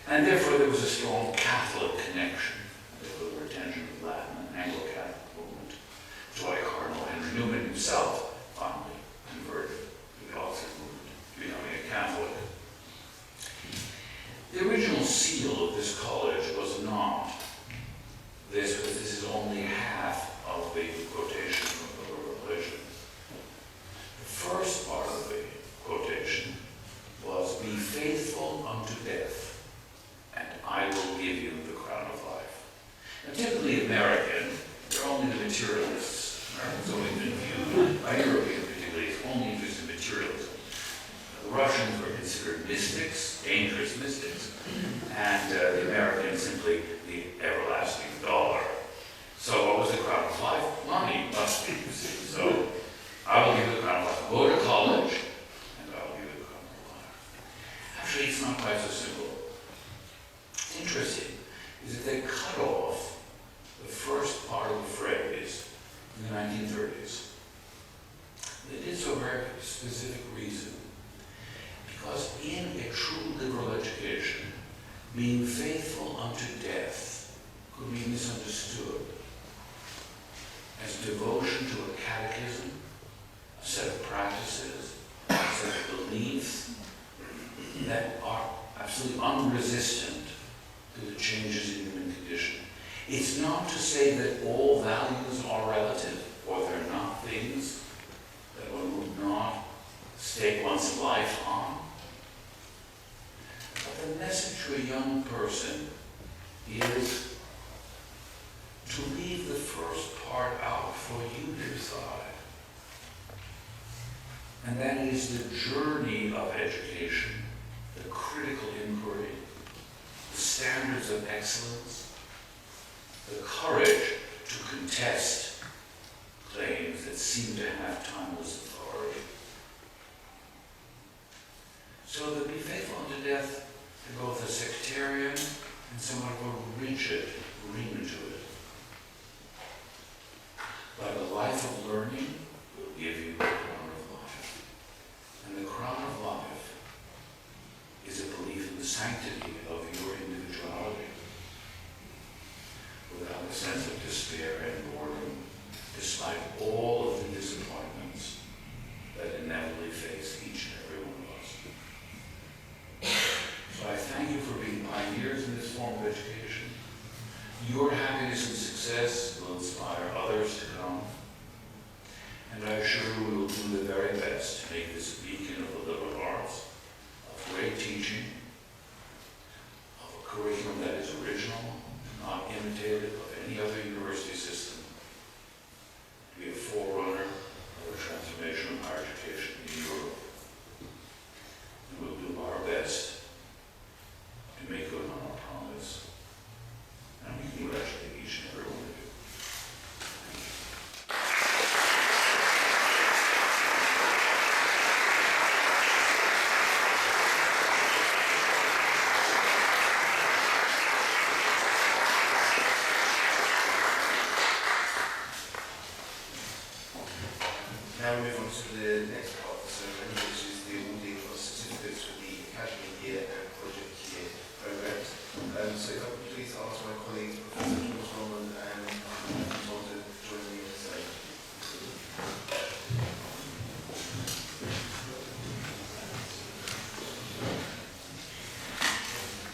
H: And therefore there was a strong Catholic connection with the retention of Latin and Anglo-Catholic movement. That's why Cardinal Henry Newman himself finally converted to the Oxford movement, becoming a Catholic. The original seal of this college was not this, because this is only half of the quotation from the Book of Revelation. The first part of the quotation was, "Be faithful unto death, and I will give you the crown of life." Now, typically American, they're only the materialists. Americans always been viewed by devotion to a catechism, a set of practices, a set of beliefs that are absolutely unresistant to the changes in human condition. It's not to say that all values are relative, or they're not things that one would not stake one's life on. But the message to a young person is to leave the first part out for you to decide. And that is the journey of education, the critical inquiry, the standards of excellence, the courage to contest claims that seem to have timeless authority. So that be faithful unto death to both a sectarian and somewhat of a rigid agreement to it. But a life of learning will give you the crown of life. And the crown of life is a belief in the sanctity of your individuality, without a sense of despair and boredom, despite all of the disappointments that inevitably face each and every one of us. So I thank you for being pioneers in this form of education. Your happiness and success will inspire others to come. And I assure you we will do the very best to make this a beacon of the liberal arts, of great teaching, of a curriculum that is original, not imitative of any other university system, to be a forerunner of a transformation of higher education in Europe. And we'll do our best to make good on our promise. And we congratulate each and every one of you.
A: Now we move on to the next part of the ceremony, which is the awarding of certificates for the academic year and project year programs. So if I could please ask my colleagues, Professor George Norman and Tom to join me in the stage.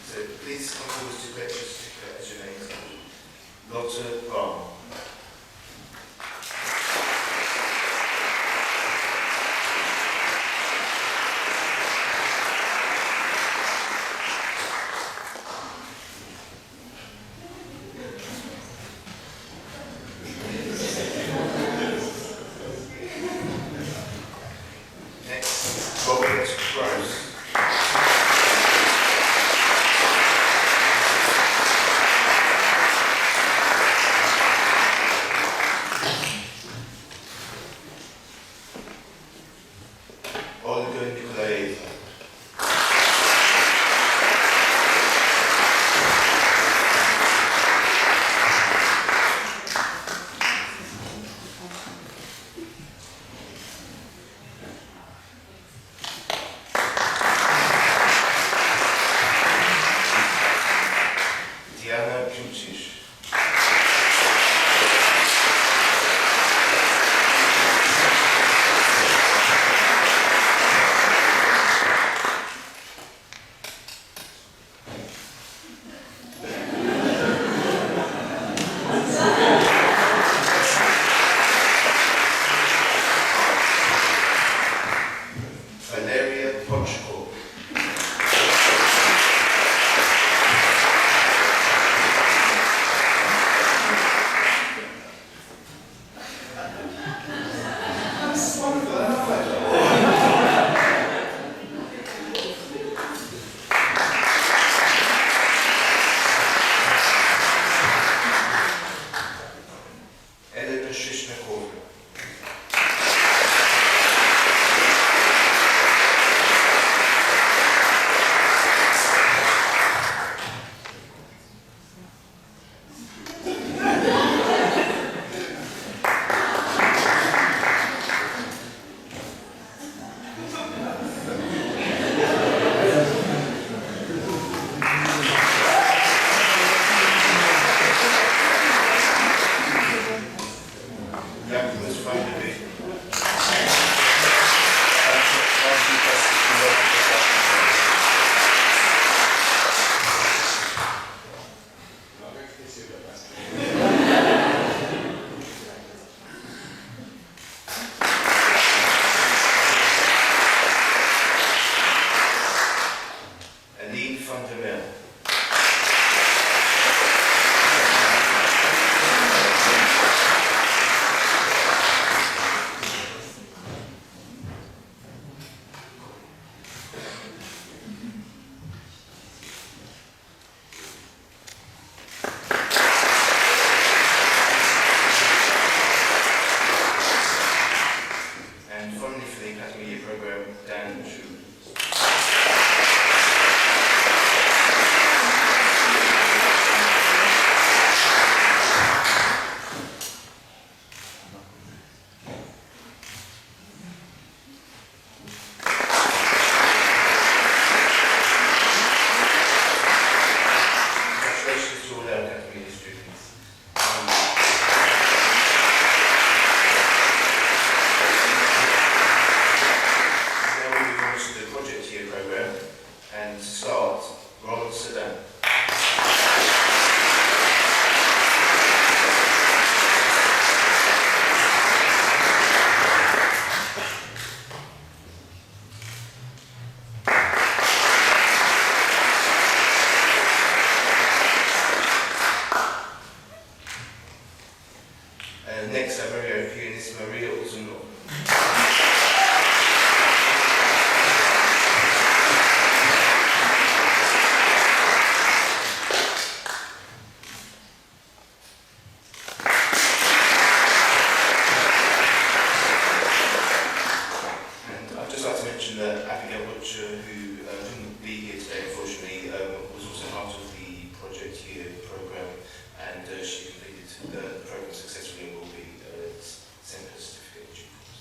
A: So please come forward to collect your certificate as your name is called. Lotte Brown. Jacobus van der Beek. Aline van der Mel. And finally for the Academy Year Programme, Dan Chu. Congratulations to all our Academy Year students. Now we move on to the Project Year Programme, and to start, Ronald Sedan. Next, our very own pianist, Maria Uzunov. And I'd just like to mention that Abigail Butcher, who couldn't be here today, unfortunately, was also part of the Project Year programme, and she completed the programme successfully and will be sent her certificate in due course.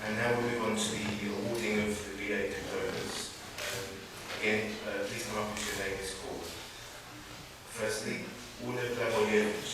A: And now we'll move on to the awarding of the VA diplomas. Again, please come up with your name is called. Firstly, Una Blagojevich.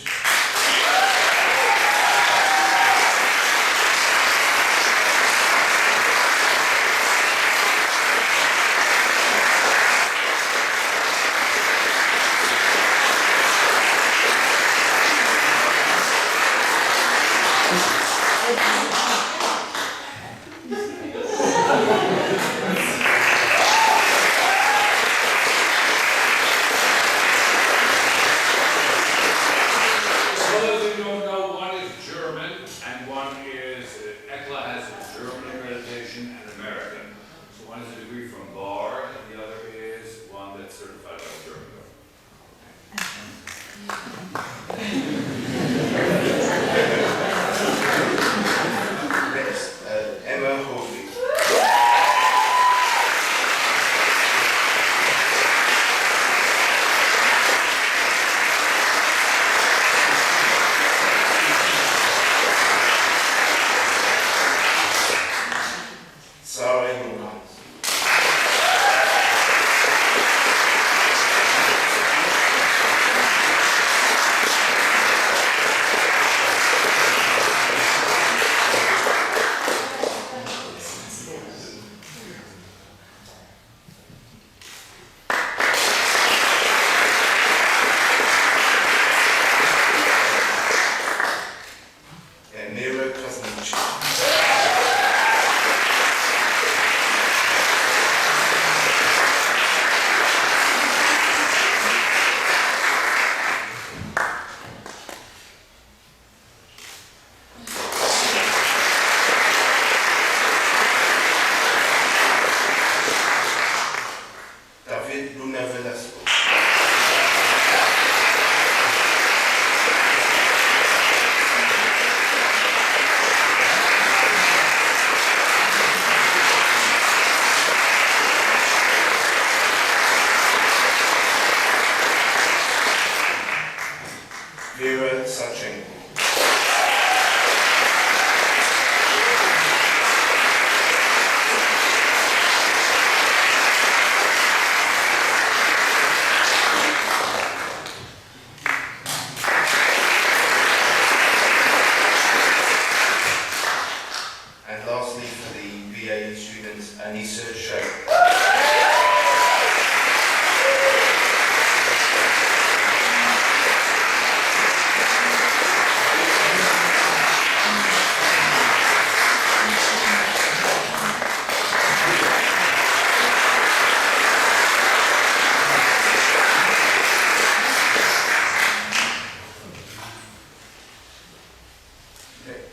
A: MA student Anissa Sheikh.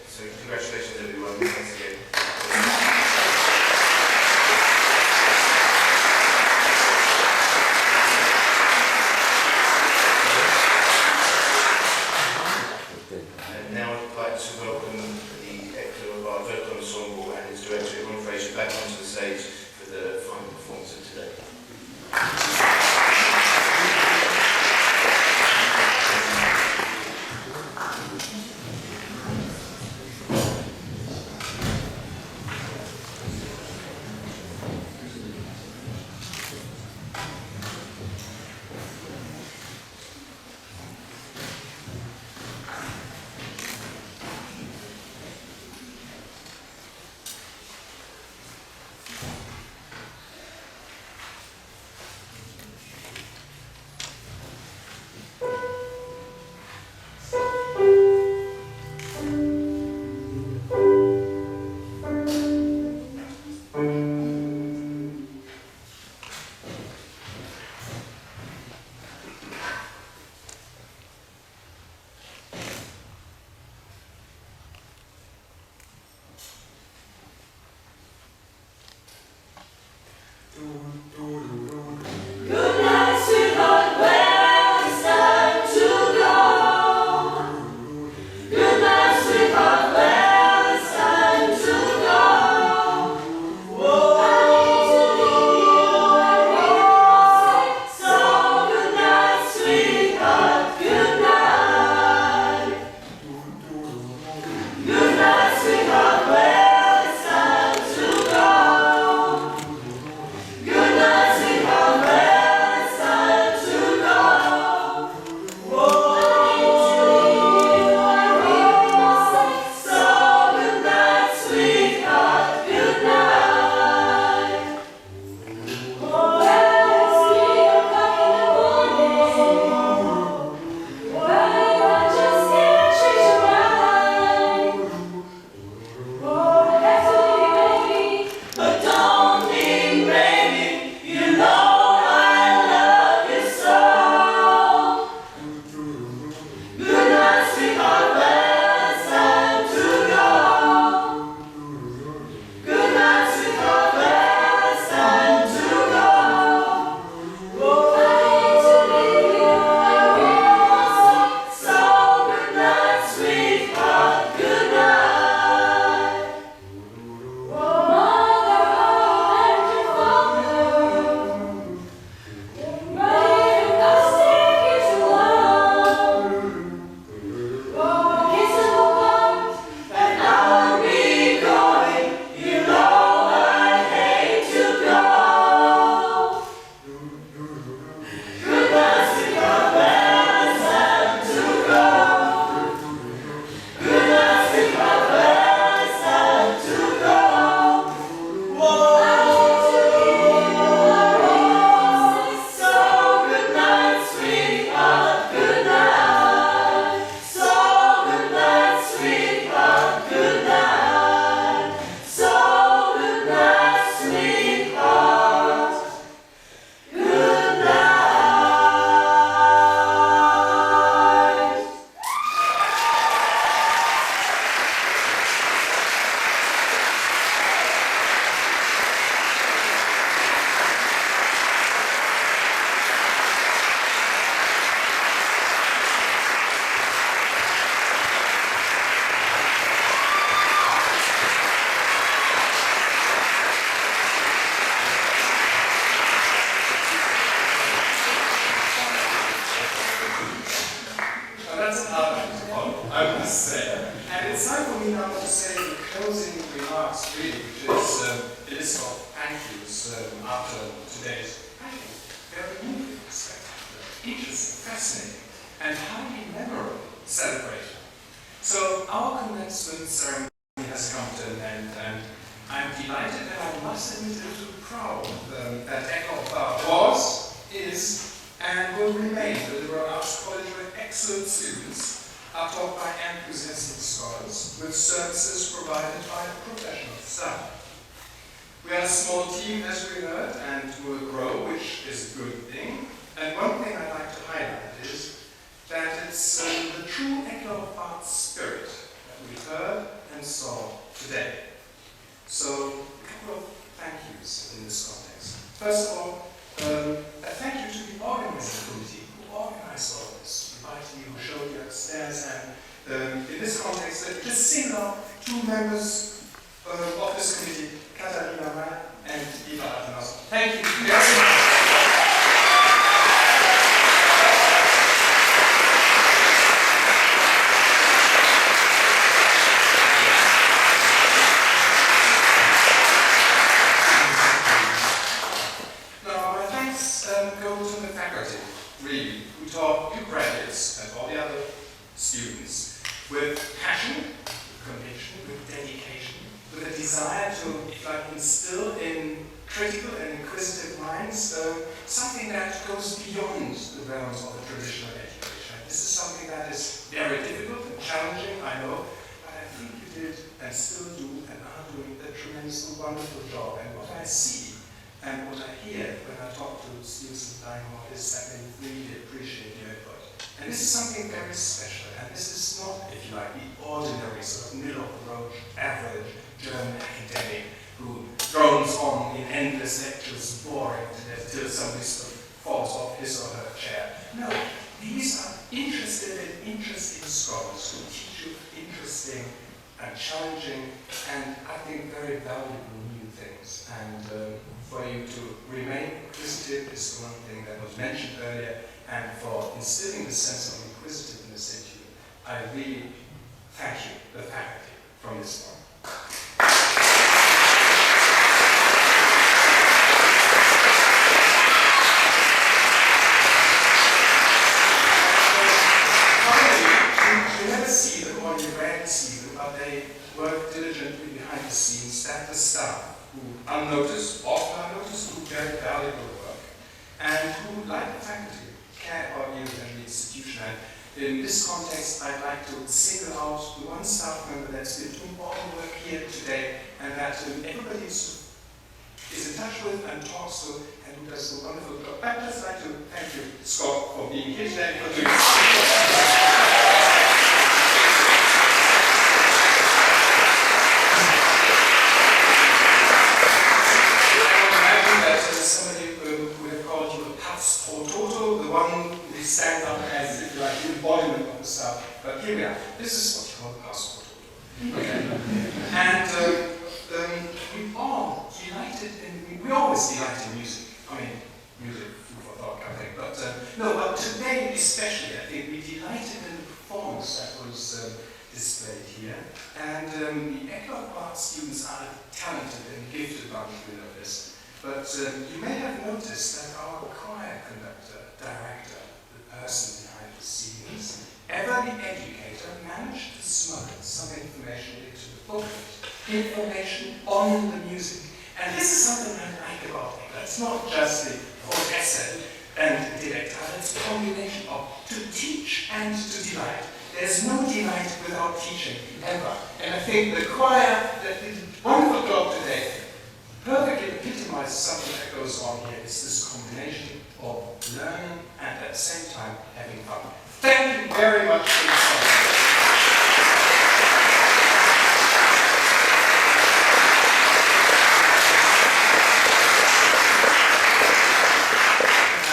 A: So congratulations everyone, once again. And now I'd like to welcome the Echo of our vocal ensemble and its director, Yvonne Fraser, back onto the stage for the final performance of today.
B: it's time for me now to say the closing remarks, really, which is a list of thank yous after today's, I think, very moving, spectacular, interesting, fascinating, and highly memorable celebration. So our commencement ceremony has come to an end, and I'm delighted that I'm must admit a little proud that Eckhoff was, is, and will remain the liberal arts college with excellent students, are taught by enthusiastic scholars, with services provided by professional staff. We are a small team, as we heard, and will grow, which is a good thing. And one thing I'd like to highlight is that it's the true Eckhoff arts spirit that we heard and saw today. So, a couple of thank yous in this context. First of all, a thank you to the organizing committee who organized all this, inviting you, who showed you upstairs, and in this context, just single out two members of this committee, Katharina Mann and Eva Athanas. Thank you very much. Now, my thanks go to the faculty, really, who taught you graduates and all the other students with passion, with conviction, with dedication, with a desire to instill in critical and inquisitive minds something that goes beyond the realms of the traditional education. This is something that is very difficult and challenging, I know, but I think you did and still do and are doing a tremendously wonderful job. And what I see and what I hear when I talk to students in Pankow Hall is that they really appreciate your input. And this is something very special, and this is not, if you like, the ordinary sort of middle-of-the-road, average German academic who drones on in endless lectures, boring to death, till somebody sort of falls off his or her chair. No, these are interested and interesting scholars who teach you interesting and challenging and, I think, very valuable new things. And for you to remain inquisitive is the one thing that was mentioned earlier, and for instilling the sense of inquisitiveness into you, I really thank you, the faculty, from this point. You never see them, or you rarely see them, but they work diligently behind the scenes. That the staff who unnoticed, often unnoticed, do very valuable work, and who, like the faculty, care about you and the institution. And in this context, I'd like to single out the one staff member that's been doing all the work here today, and that everybody is in touch with and talks to, and who does a wonderful job. I'd just like to thank you, Scott, for being here today, for doing somebody who have called you a Rathaus Pankow, the one who stands up as, if you like, the embodiment of the stuff. But here we are. This is what you call the Rathaus Pankow. Okay. And we are delighted in, we always delight in music. I mean, music, food for thought, I think. But no, but today especially, I think we delighted in the performance that was displayed here. And the Eckhoff Art students are talented and gifted bunch, we know this. But you may have noticed that our choir conductor, director, the person behind the scenes, ever the educator, managed to smuggle some information into the booklet, information on the music. And this is something I like about it. It's not just the professor and the director, it's a combination of to teach and to delight. There's no delight without teaching, ever. And I think the choir that did a wonderful job today perfectly epitomizes something that goes on here. It's this combination of learning and at the same time having fun. Thank you very much for your time.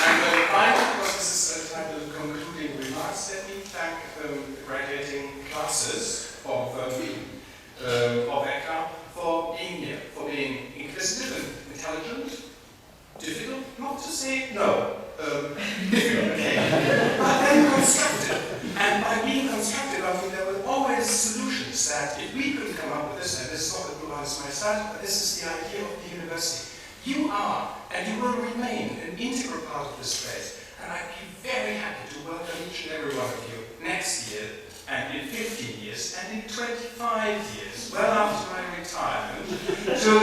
B: And finally, because this is a time of concluding remarks, let me thank the graduating classes of ECA for being here, for being inquisitive and intelligent, difficult, not to say no, difficult, okay, but then constructive. And by being constructive, I mean there were always solutions that if we couldn't come up with this, and this is not the blue eyes my side, but this is the idea of the university. You are, and you will remain, an integral part of this place. And I'd be very happy to welcome each and every one of you next year, and in 15 years, and in 25 years, well after my retirement, to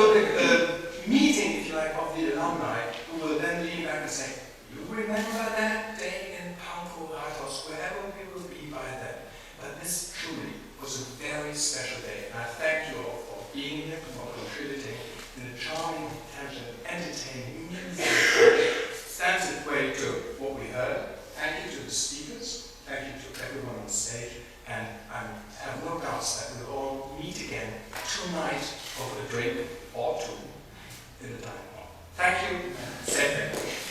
B: for contributing in a charming and entertaining, substantive way to what we heard. Thank you to the speakers, thank you to everyone on stage, and I have no doubts that we'll all meet again tonight over a drink or two in the dining hall. Thank you, and stay there.